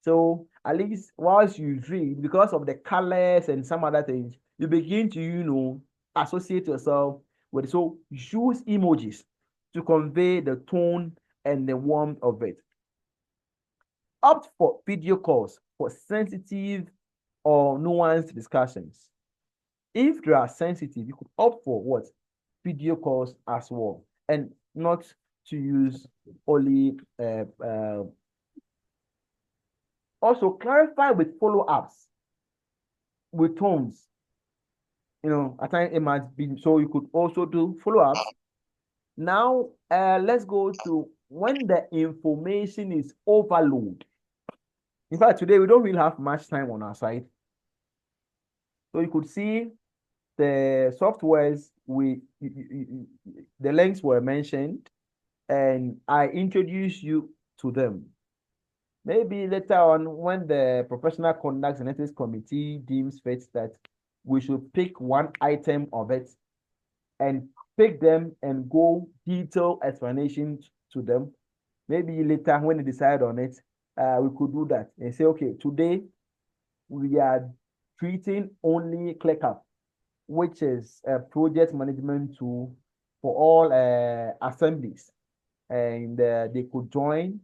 So at least whilst you read, because of the colors and some other things, you begin to, associate yourself with. So use emojis to convey the tone and the warmth of it. Opt for video calls for sensitive or nuanced discussions. If they are sensitive, you could opt for what? Video calls as well, and not to use only also clarify with follow-ups with tones. At times it might be, so you could also do follow-ups. Now, let's go to when the information is overload. In fact, today we don't really have much time on our side. So you could see the softwares the links were mentioned, and I introduced you to them. Maybe later on, when the Professional Conduct and Ethics Committee deems fit that we should pick one item of it and pick them and go detailed explanations to them. Maybe later when they decide on it, we could do that and say, okay, today we are treating only ClickUp, which is a project management tool for all assemblies, and they could join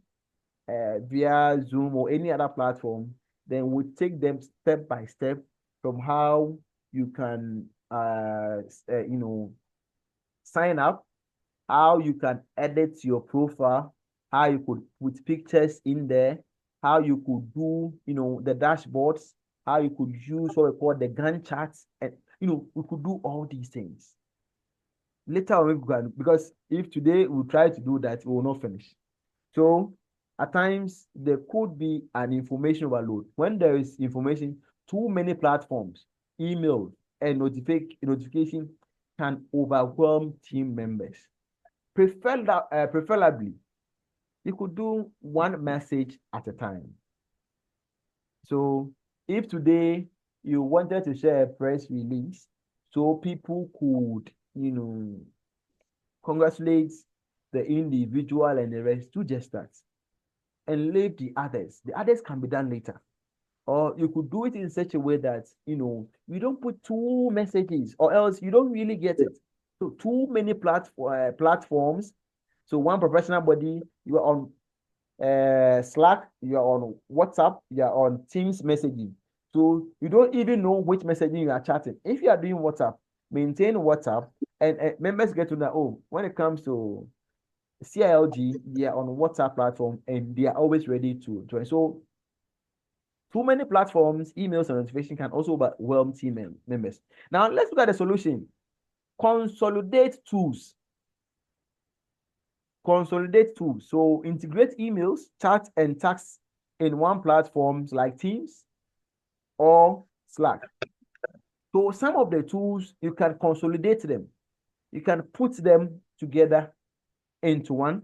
via Zoom or any other platform. Then we take them step by step from how you can sign up, how you can edit your profile, how you could put pictures in there, how you could do the dashboards, how you could use what we call the Gantt charts, and we could do all these things. Later on, we can, because if today we try to do that, we will not finish. So at times there could be an information overload. When there is information, too many platforms, email and notification can overwhelm team members. Preferably, you could do one message at a time. So if today you wanted to share a press release, so people could, congratulate the individual and the rest, to just that. And leave the others. The others can be done later. Or you could do it in such a way that, you don't put two messages, or else you don't really get it. So too many platforms. So one professional body, you are on Slack, you are on WhatsApp, you are on Teams messaging. So you don't even know which messaging you are chatting. If you are doing WhatsApp, maintain WhatsApp, and members get to know, when it comes to CILG, they are on WhatsApp platform and they are always ready to join. So too many platforms, emails, and notifications can also overwhelm team members. Now let's look at the solution. Consolidate tools. Consolidate tools. So integrate emails, chat, and tasks in one platform like Teams or Slack. So some of the tools, you can consolidate them. You can put them together into one.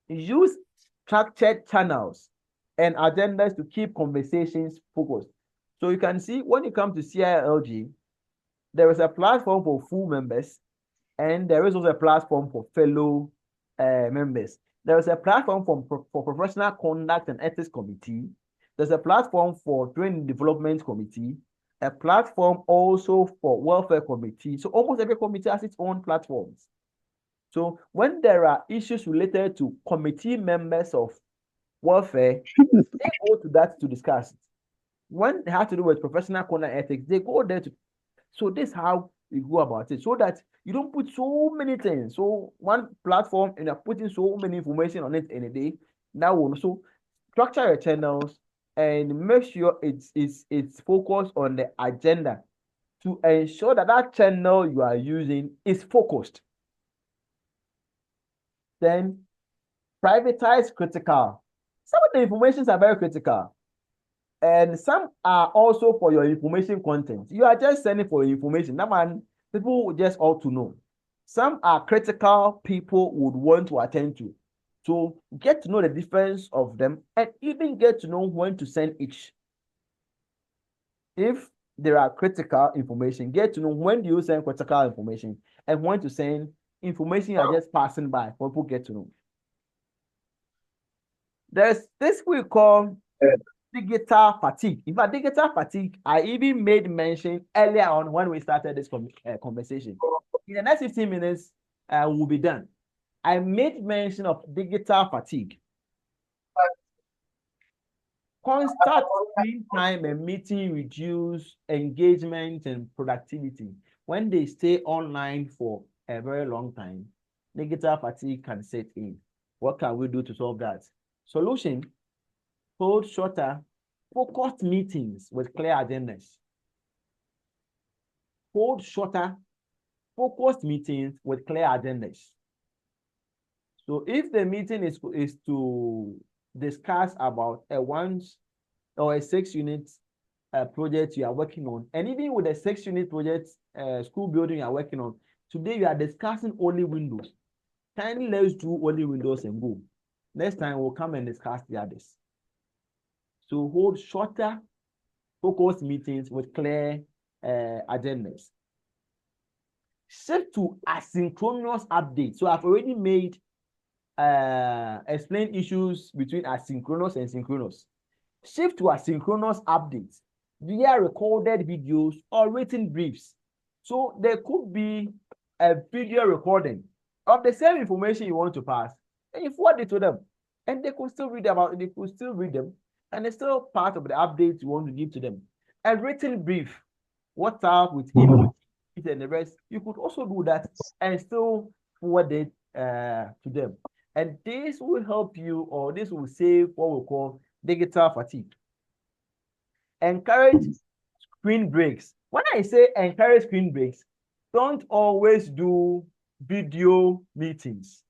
Use structured channels and agendas to keep conversations focused. So you can see when it comes to CILG, there is a platform for full members, and there is also a platform for fellow members. There is a platform for Professional Conduct and Ethics Committee. There's a platform for Training Development Committee, a platform also for Welfare Committee. So almost every committee has its own platforms. So when there are issues related to committee members of welfare, they go to that to discuss it. When it has to do with professional conduct ethics, they go there to. So this is how we go about it, so that you don't put so many things. So one platform and you're putting so many information on it in a day. That will also structure your channels and make sure it's focused on the agenda to ensure that that channel you are using is focused. Then privatize critical. Some of the informations are very critical, and some are also for your information content. You are just sending for your information. That man, people just ought to know. Some are critical, people would want to attend to. So get to know the difference of them, and even get to know when to send each. If there are critical information, get to know when do you send critical information and when to send information you are just passing by for people get to know. There's this we call digital fatigue. In fact, digital fatigue, I even made mention earlier on when we started this conversation. In the next 15 minutes, we'll be done. I made mention of digital fatigue. Constant screen time and meeting reduce engagement and productivity. When they stay online for a very long time, digital fatigue can set in. What can we do to solve that? Solution: hold shorter, focused meetings with clear agendas. Hold shorter, focused meetings with clear agendas. So if the meeting is to discuss about a 1 or a 6-unit project you are working on, and even with a 6-unit project school building you are working on, today you are discussing only windows. Kindly let's do only windows and go. Next time we'll come and discuss the others. So hold shorter, focused meetings with clear agendas. Shift to asynchronous updates. So I've already made explain issues between asynchronous and synchronous. Shift to asynchronous updates via recorded videos or written briefs. So there could be a video recording of the same information you want to pass, and you forward it to them, and they could still read about it. They could still read them, and it's still part of the updates you want to give to them. A written brief, WhatsApp with emoji and the rest, you could also do that and still forward it to them. And this will help you, or this will save what we call digital fatigue. Encourage screen breaks. When I say encourage screen breaks, don't always do video meetings.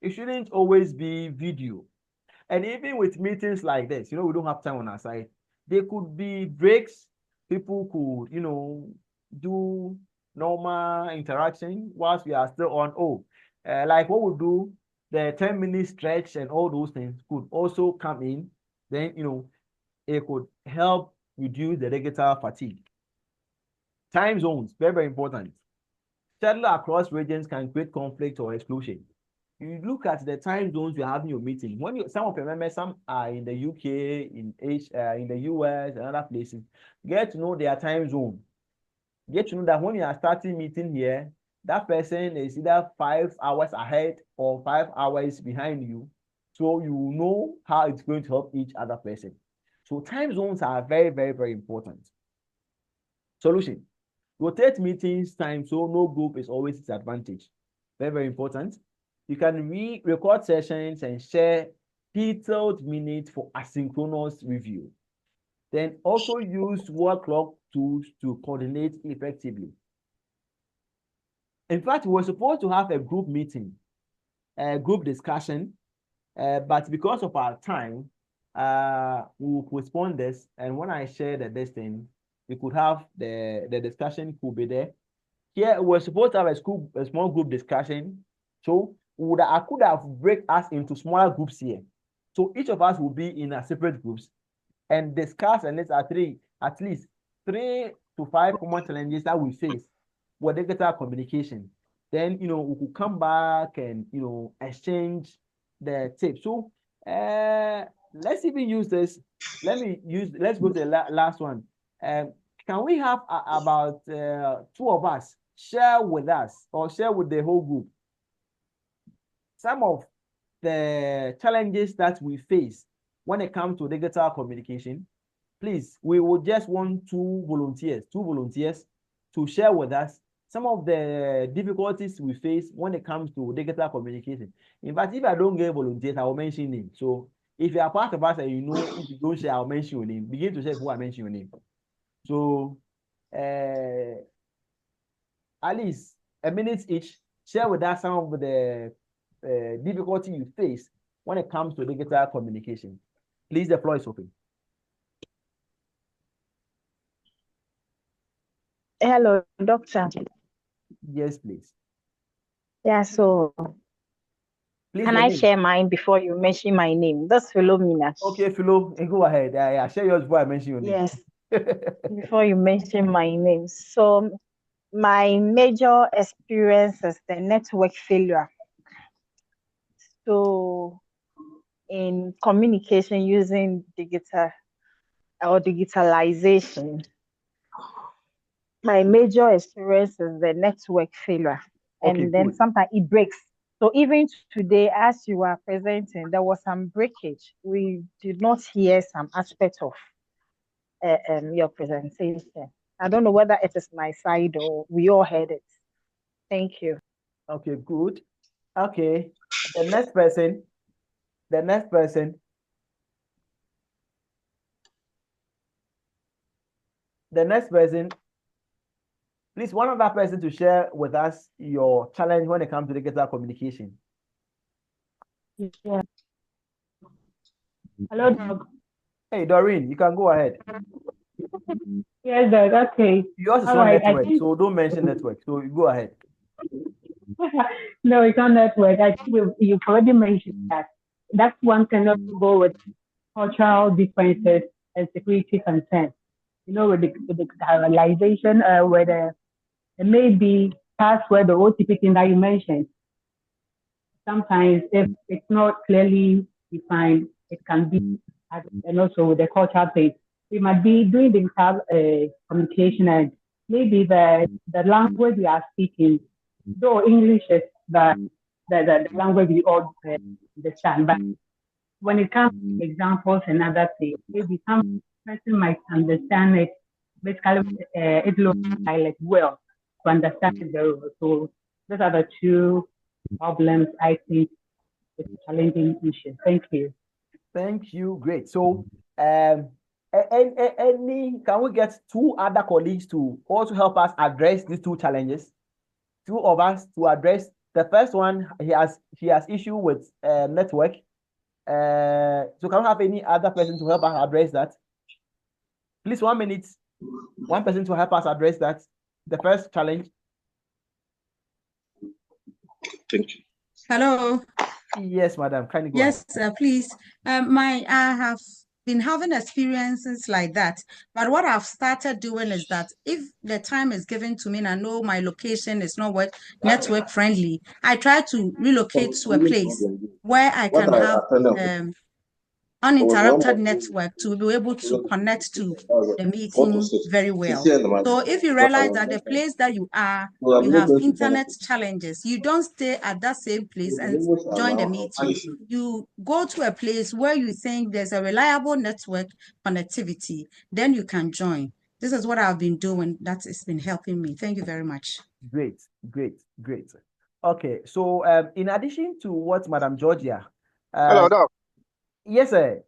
It shouldn't always be video. And even with meetings like this, we don't have time on our side. There could be breaks. People could, do normal interaction whilst we are still on. Like what we do, the 10-minute stretch and all those things could also come in. Then, it could help reduce the digital fatigue. Time zones, very, very important. Traveling across regions can create conflict or exclusion. You look at the time zones you're having your meeting. Some of your members, some are in the UK, in the US, and other places. Get to know their time zone. Get to know that when you are starting meeting here, that person is either 5 hours ahead or 5 hours behind you. So you know how it's going to help each other person. So time zones are very, very, very important. Solution: rotate meetings time so no group is always disadvantaged. Very, very important. You can record sessions and share detailed minutes for asynchronous review. Then also use word clock tools to coordinate effectively. In fact, we were supposed to have a group meeting, a group discussion, but because of our time, we will postpone this. And when I share this thing, we could have the discussion could be there. Here, we're supposed to have a small group discussion. So I could have break us into smaller groups here. So each of us will be in a separate groups and discuss, and at least 3 to 5 common challenges that we face with digital communication. Then we could come back and exchange the tips. So let's even use this. Let's go to the last one. Can we have about 2 of us share with us or share with the whole group some of the challenges that we face when it comes to digital communication? Please, we would just want two volunteers to share with us some of the difficulties we face when it comes to digital communication. In fact, if I don't get volunteers, I will mention name. So if you are part of us and if you don't share, I'll mention your name. Begin to share before I mention your name. So at least a minute each, share with us some of the difficulty you face when it comes to digital communication. Please, the floor is open. Hello, doctor. Yes, please. Yeah, so Please, can I share mine before you mention my name? That's Philomena. Okay, Philo, go ahead. Yeah, share yours before I mention your name. Yes, before you mention my name. So My major experience is the network failure. So in communication using digital or digitalization, my major experience is the network failure. Okay, And then good. sometimes it breaks. So even today, as you are presenting, there was some breakage. We did not hear some aspect of your presentation. I don't know whether it is my side or we all heard it. Thank you. Okay, good. Okay. The next person. The next person. The next person. Please, one other person to share with us your challenge when it comes to digital communication. Yeah. Hello, Doc. Hey, Doreen, you can go ahead. Yes, Doc. Okay. Yours is All on right. I network, think so don't mention network. So you go ahead. no, it's not network. I think you've already mentioned that. That's one can also go with cultural differences and security concerns. You know, with the digitalization, where there may be password or OTP thing that you mentioned. Sometimes if it's not clearly defined, it can be, and also with the cultural thing, we might be doing digital communication and maybe the language we are speaking, though English is the language we all understand, but when it comes to examples and other things, maybe some person might understand it, basically it looks like well to understand it very well. So those are the two problems I think it's a challenging issue. Thank you. Thank you. Great. So, any can we get two other colleagues to also help us address these two challenges? Two of us to address the first one. He has issue with network. So can we have any other person to help us address that? Please, 1 minute. One person to help us address that. The first challenge. Thank you. Hello. Yes, madam. Kindly go ahead. Yes, please. I have been having experiences like that. But what I've started doing is that if the time is given to me and I know my location is not network friendly, I try to relocate to a place where I can have uninterrupted network to be able to connect to the meeting very well. So if you realize that the place that you are, you have internet challenges, you don't stay at that same place and join the meeting. You go to a place where you think there's a reliable network connectivity, then you can join. This is what I've been doing. That has been helping me. Thank you very much. Great, great, great. Okay, so in addition to what Madam Georgia, Hello, Doc. yes, sir.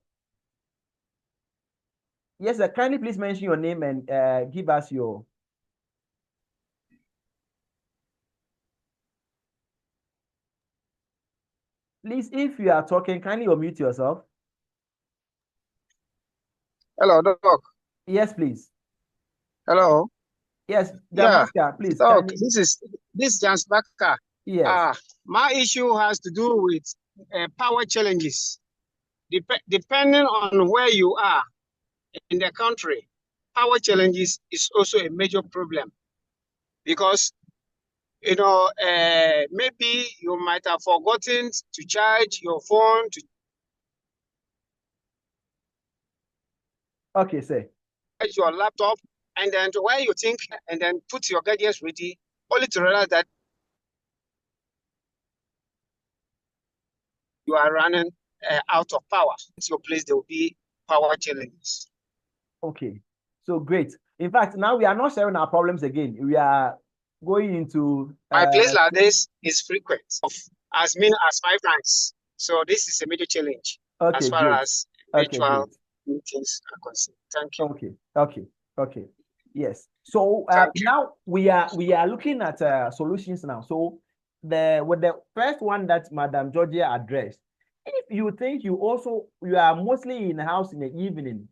Yes, sir. Kindly please mention your name and give us your. Please, if you are talking, kindly unmute yourself. Hello, Doc. Yes, please. Hello. Yes, Yeah, Damaska, please. Doc. Kindly. This is Jans Baka. Yes. My issue has to do with power challenges. Depending on where you are in the country, power challenges is also a major problem because maybe you might have forgotten to charge your phone to Okay, sir. charge your laptop, and then where you think, and then put your gadgets ready, only to realize that you are running out of power. At your place, there will be power challenges. Okay, so great. In fact, now we are not sharing our problems again. We are going into My place like this is frequent, as many as 5 times. So this is a major challenge as okay, far great. as Okay, virtual great. meetings are concerned. Thank you. Okay. Yes. So Thank you. now we are looking at solutions now. So with the first one that Madam Georgia addressed, if you think you are mostly in the house in the evening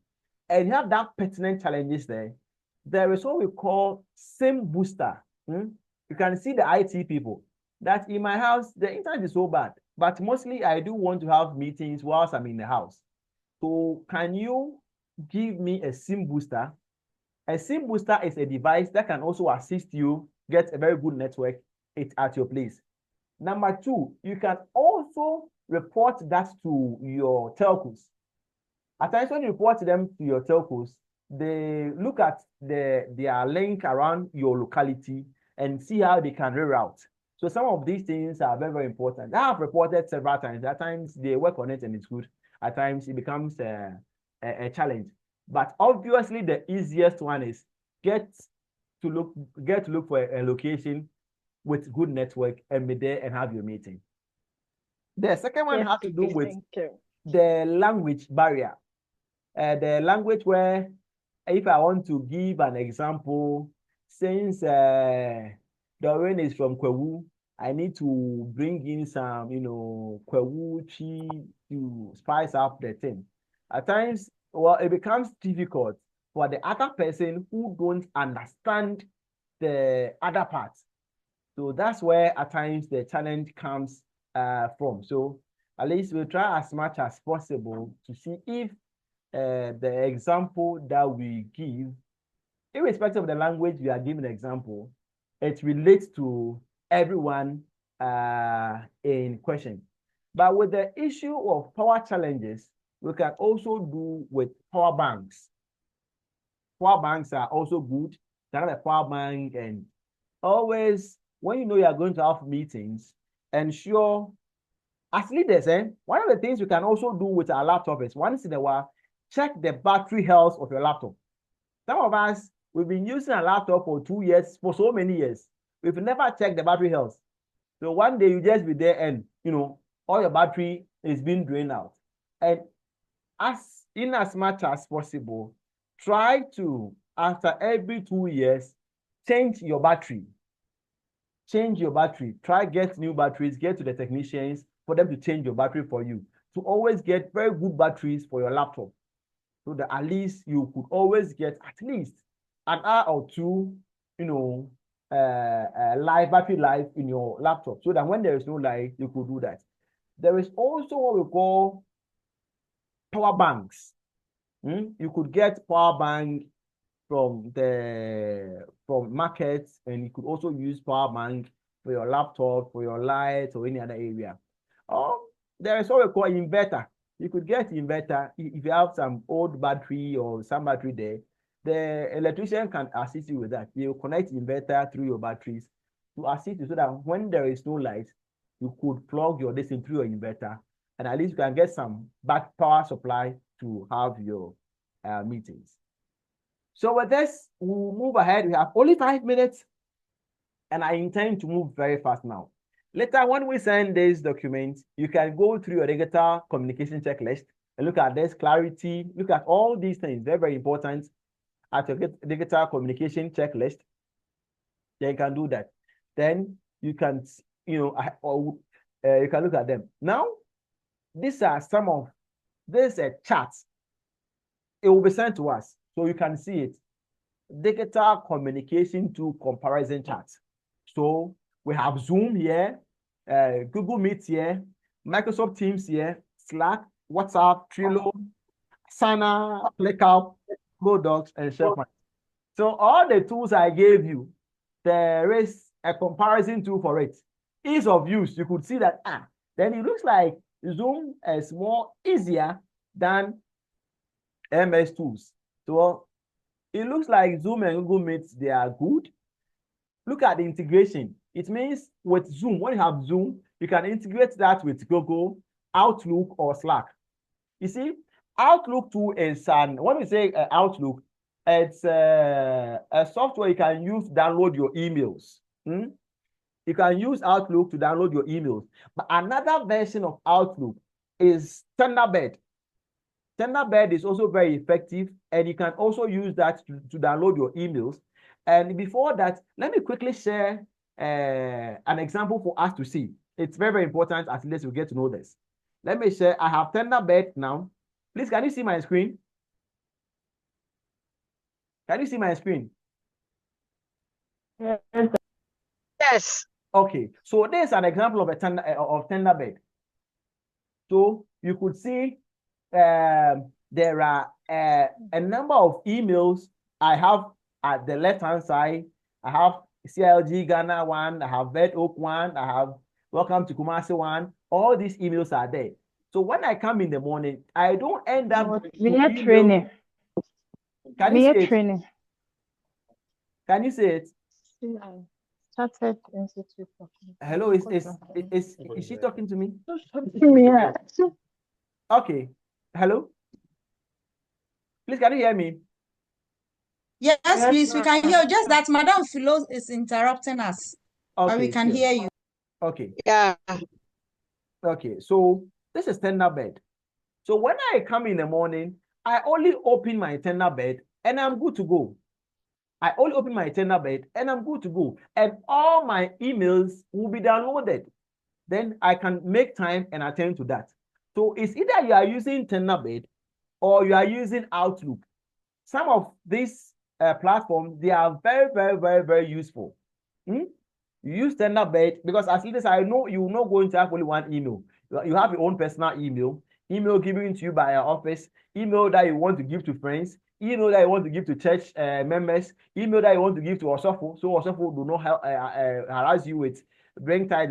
and you have that pertinent challenges there is what we call SIM booster. You can see the IT people that in my house the internet is so bad, but mostly I do want to have meetings whilst I'm in the house. So can you give me a SIM booster? A SIM booster is a device that can also assist you get a very good network, it's at your place. Number two, you can also report that to your telcos. At times when you report them to your telcos, they look at their link around your locality and see how they can reroute. So some of these things are very, very important. I have reported several times. At times they work on it and it's good. At times it becomes a challenge. But obviously the easiest one is get to look for a location with good network and be there and have your meeting. The second one has to do with the language barrier. The language where, if I want to give an example, since Doreen is from Kwewu, I need to bring in some, Kwewu chi to spice up the thing. At times, well, it becomes difficult for the other person who don't understand the other part. So that's where at times the challenge comes from. So at least we'll try as much as possible to see if the example that we give, irrespective of the language we are giving an example, it relates to everyone in question. But with the issue of power challenges, we can also do with power banks. Power banks are also good. You have a power bank, and always when you know you are going to have meetings, ensure as leaders, one of the things we can also do with our laptop is once in a while, check the battery health of your laptop. Some of us, we've been using a laptop for 2 years, for so many years. We've never checked the battery health. So one day you just be there and, all your battery is being drained out. And as much as possible, try to, after every 2 years, change your battery. Change your battery. Try get new batteries, get to the technicians for them to change your battery for you. To always get very good batteries for your laptop. So that at least you could always get at least an hour or two, battery life in your laptop. So that when there is no light, you could do that. There is also what we call power banks. You could get power bank from markets, and you could also use power bank for your laptop, for your lights, or any other area. There is what we call inverter. You could get inverter if you have some old battery or some battery there. The electrician can assist you with that. You connect inverter through your batteries to assist you so that when there is no light, you could plug your this in through your inverter, and at least you can get some back power supply to have your meetings. So with this, we'll move ahead. We have only 5 minutes, and I intend to move very fast now. Later, when we send this document, you can go through your digital communication checklist and look at this clarity, look at all these things. They're very important at your digital communication checklist. Then you can do that. Then you can, you can look at them. Now, these are some of, this is a chart. It will be sent to us, so you can see it. Digital communication to comparison charts. So we have Zoom here, Google Meet here, Microsoft Teams here, Slack, WhatsApp, Trello, Asana, ClickUp, Docs, and SharePoint. So all the tools I gave you, there is a comparison tool for it. Ease of use, you could see that, then it looks like Zoom is more easier than MS tools. So it looks like Zoom and Google Meet, they are good. Look at the integration. It means with Zoom, when you have Zoom, you can integrate that with Google, Outlook, or Slack. You see, Outlook tool is when we say Outlook, it's a software you can use to download your emails. You can use Outlook to download your emails. But another version of Outlook is Thunderbird. Thunderbird is also very effective, and you can also use that to download your emails. And before that, let me quickly share an example for us to see. It's very, very important, at least we get to know this. Let me share. I have Thunderbird now. Please, can you see my screen? Can you see my screen? Yes. Okay, so there's an example of Thunderbird. So you could see there are a number of emails I have at the left-hand side. I have CLG Ghana one, I have Red Oak one, I have Welcome to Kumasi one. All these emails are there. So when I come in the morning, I don't end up We are training. Can you say it? Can you say it? Started Institute. Hello, is she talking to me? Yeah. Okay. Hello? Please, can you hear me? Yes, please, we can hear you. Just that Madam Philo is interrupting us. Okay, but we can sure. hear you. Okay. Yeah. Okay, so this is tender bed. So when I come in the morning, I only open my tender bed and I'm good to go. I only open my tender bed and I'm good to go. And all my emails will be downloaded. Then I can make time and attend to that. So it's either you are using Tenderbed or you are using Outlook. Some of these platforms, they are very, very, very, very useful. You use Tenderbed because as leaders, I know you're not going to have only one email. You have your own personal email given to you by your office, email that you want to give to friends, email that you want to give to church members, email that you want to give to Osofo, so Osofo do not harass you with bring tight.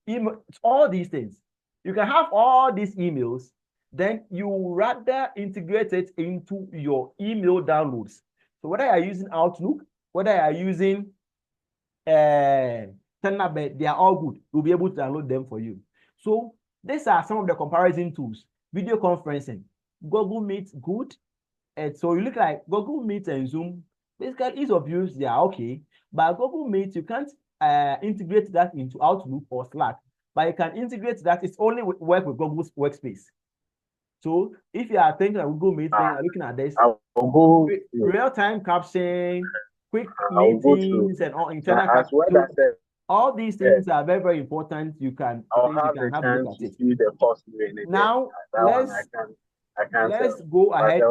Email, all these things. You can have all these emails, then you rather integrate it into your email downloads. So whether you are using Outlook, whether you are using Tenderbed, they are all good. We'll be able to download them for you. So these are some of the comparison tools. Video conferencing, Google Meet, good. And so you look like Google Meet and Zoom. Basically, ease of use, they are okay. But Google Meet, you can't integrate that into Outlook or Slack. But you can integrate that. It's only work with Google's Workspace. So if you are thinking of Google Meet, then you're looking at this real-time caption, quick meetings, and all internal caption. All these things are very, very important. You can have a look at it. Now let's go ahead.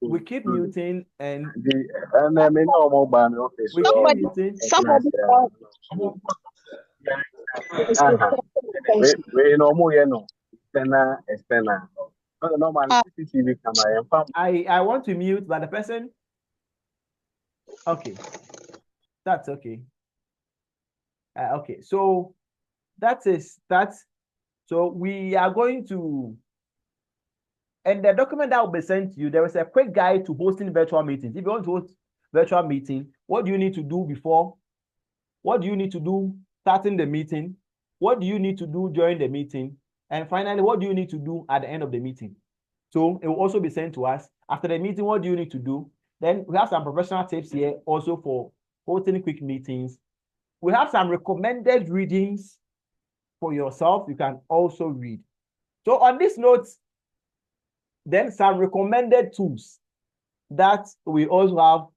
So we keep muting and we keep muting. Somebody I want to mute, but the person. Okay, that's okay. Okay, so that's. So we are going to, and the document that will be sent to you, there is a quick guide to hosting virtual meetings. If you want to host virtual meeting, what do you need to do before? What do you need to do starting the meeting? What do you need to do during the meeting? And finally, what do you need to do at the end of the meeting? So it will also be sent to us. After the meeting, what do you need to do? Then we have some professional tips here also for hosting quick meetings. We have some recommended readings for yourself. You can also read. So on this note, then some recommended tools that we also have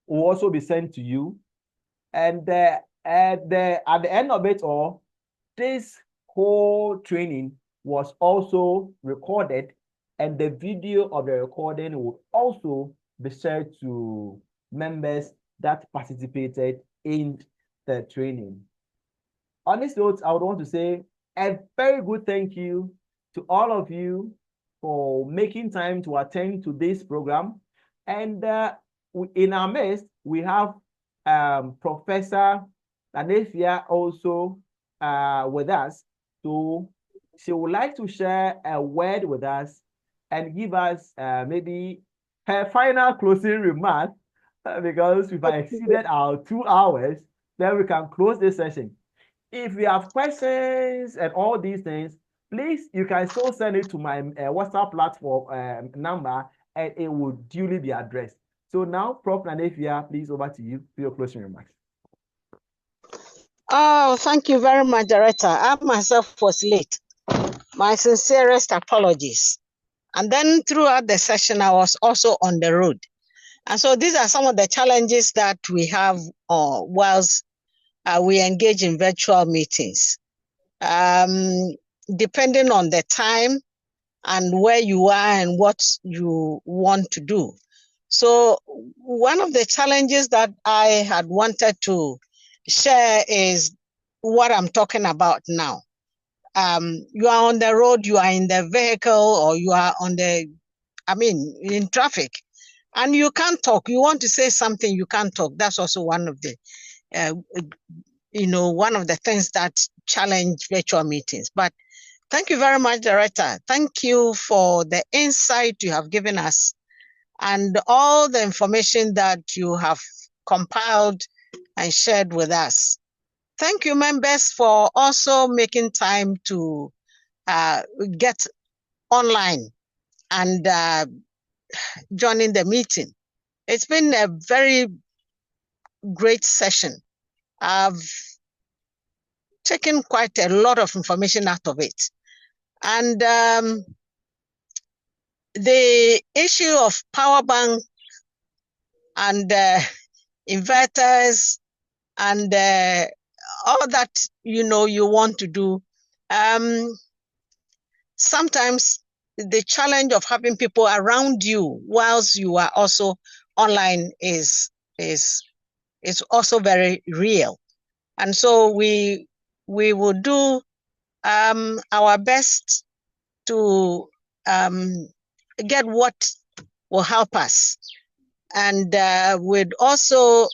will also be sent to you. And at the end of it all, this whole training was also recorded, and the video of the recording will also be shared to members that participated in the training. On this note, I would want to say a very good thank you to all of you for making time to attend to this program. And in our midst, we have Professor Anefia also with us. So she would like to share a word with us and give us maybe her final closing remark, because we've exceeded our 2 hours, then we can close this session. If you have questions and all these things, please, you can still send it to my WhatsApp platform number, and it will duly be addressed. So now, Prof. Nanefia, please, over to you for your closing remarks. Oh, thank you very much, Director. I myself was late. My sincerest apologies. And then throughout the session, I was also on the road. And so these are some of the challenges that we have whilst we engage in virtual meetings. Depending on the time and where you are and what you want to do. So one of the challenges that I had wanted to share is what I'm talking about now. You are on the road, you are in the vehicle, or you are on in traffic, and you can't talk, you want to say something, you can't talk. That's also one of the, one of the things that challenge virtual meetings. But thank you very much, Director. Thank you for the insight you have given us and all the information that you have compiled and shared with us. Thank you, members, for also making time to get online and joining the meeting. It's been a very great session. I've taken quite a lot of information out of it. And the issue of power bank and inverters and all that, you want to do. Sometimes the challenge of having people around you whilst you are also online is also very real. And so we will do our best to get what will help us. And we'd also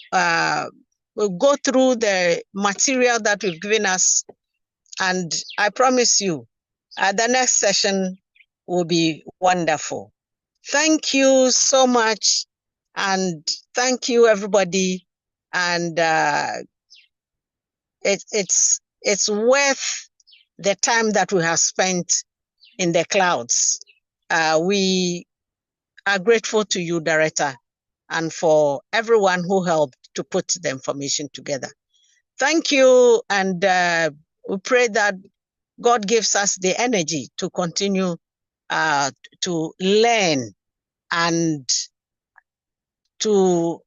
we'll go through the material that you've given us. And I promise you, the next session will be wonderful. Thank you so much. And thank you, everybody. And it's worth the time that we have spent in the clouds. We are grateful to you, Director, and for everyone who helped to put the information together. Thank you, and we pray that God gives us the energy to continue to learn and to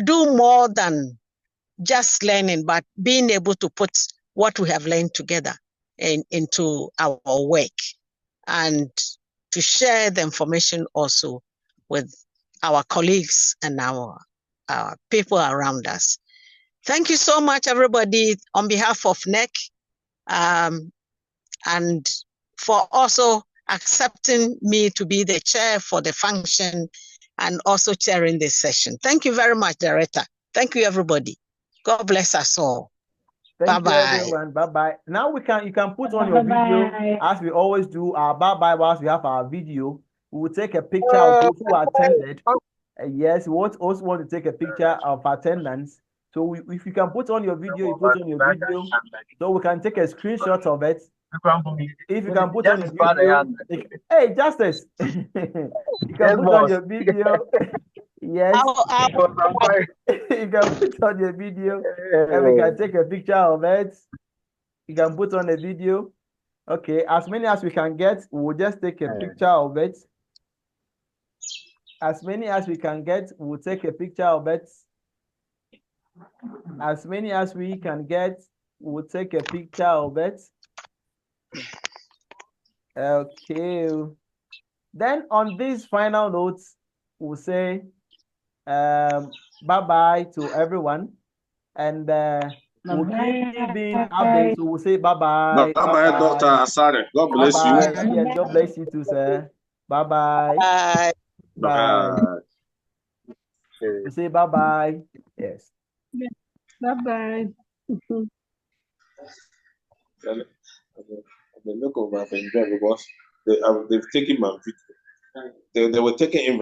do more than just learning, but being able to put what we have learned together into our work and to share the information also with our colleagues and our people around us. Thank you so much, everybody, on behalf of NEC, and for also accepting me to be the chair for the function and also chairing this session. Thank you very much, Director. Thank you, everybody. God bless us all. Thank you, Bye-bye. everyone. Bye-bye. Now you can put on your video, as we always do, our bye-bye whilst we have our video. We will take a picture of those who attended. Yes, we also want to take a picture of attendance. So if you can put on your video, you put on your video. So we can take a screenshot of it. If you can put on your video. Hey, Justice. You can put on your video. Yes. You can put on your video and we can take a picture of it. You can put on a video. Okay, as many as we can get, we'll just take a picture of it. As many as we can get, we'll take a picture of it. As many as we can get, we'll take a picture of it. Okay. Then on these final notes, we'll say bye-bye to everyone. And we'll keep giving updates. So we'll say bye-bye. Bye-bye, Dr. Asare. God bless you. Yes, God bless you too, sir. Bye-bye. Bye. Bye. We'll say bye-bye. Yes. Bye-bye. The look of my friend because they've taken my video. They were taking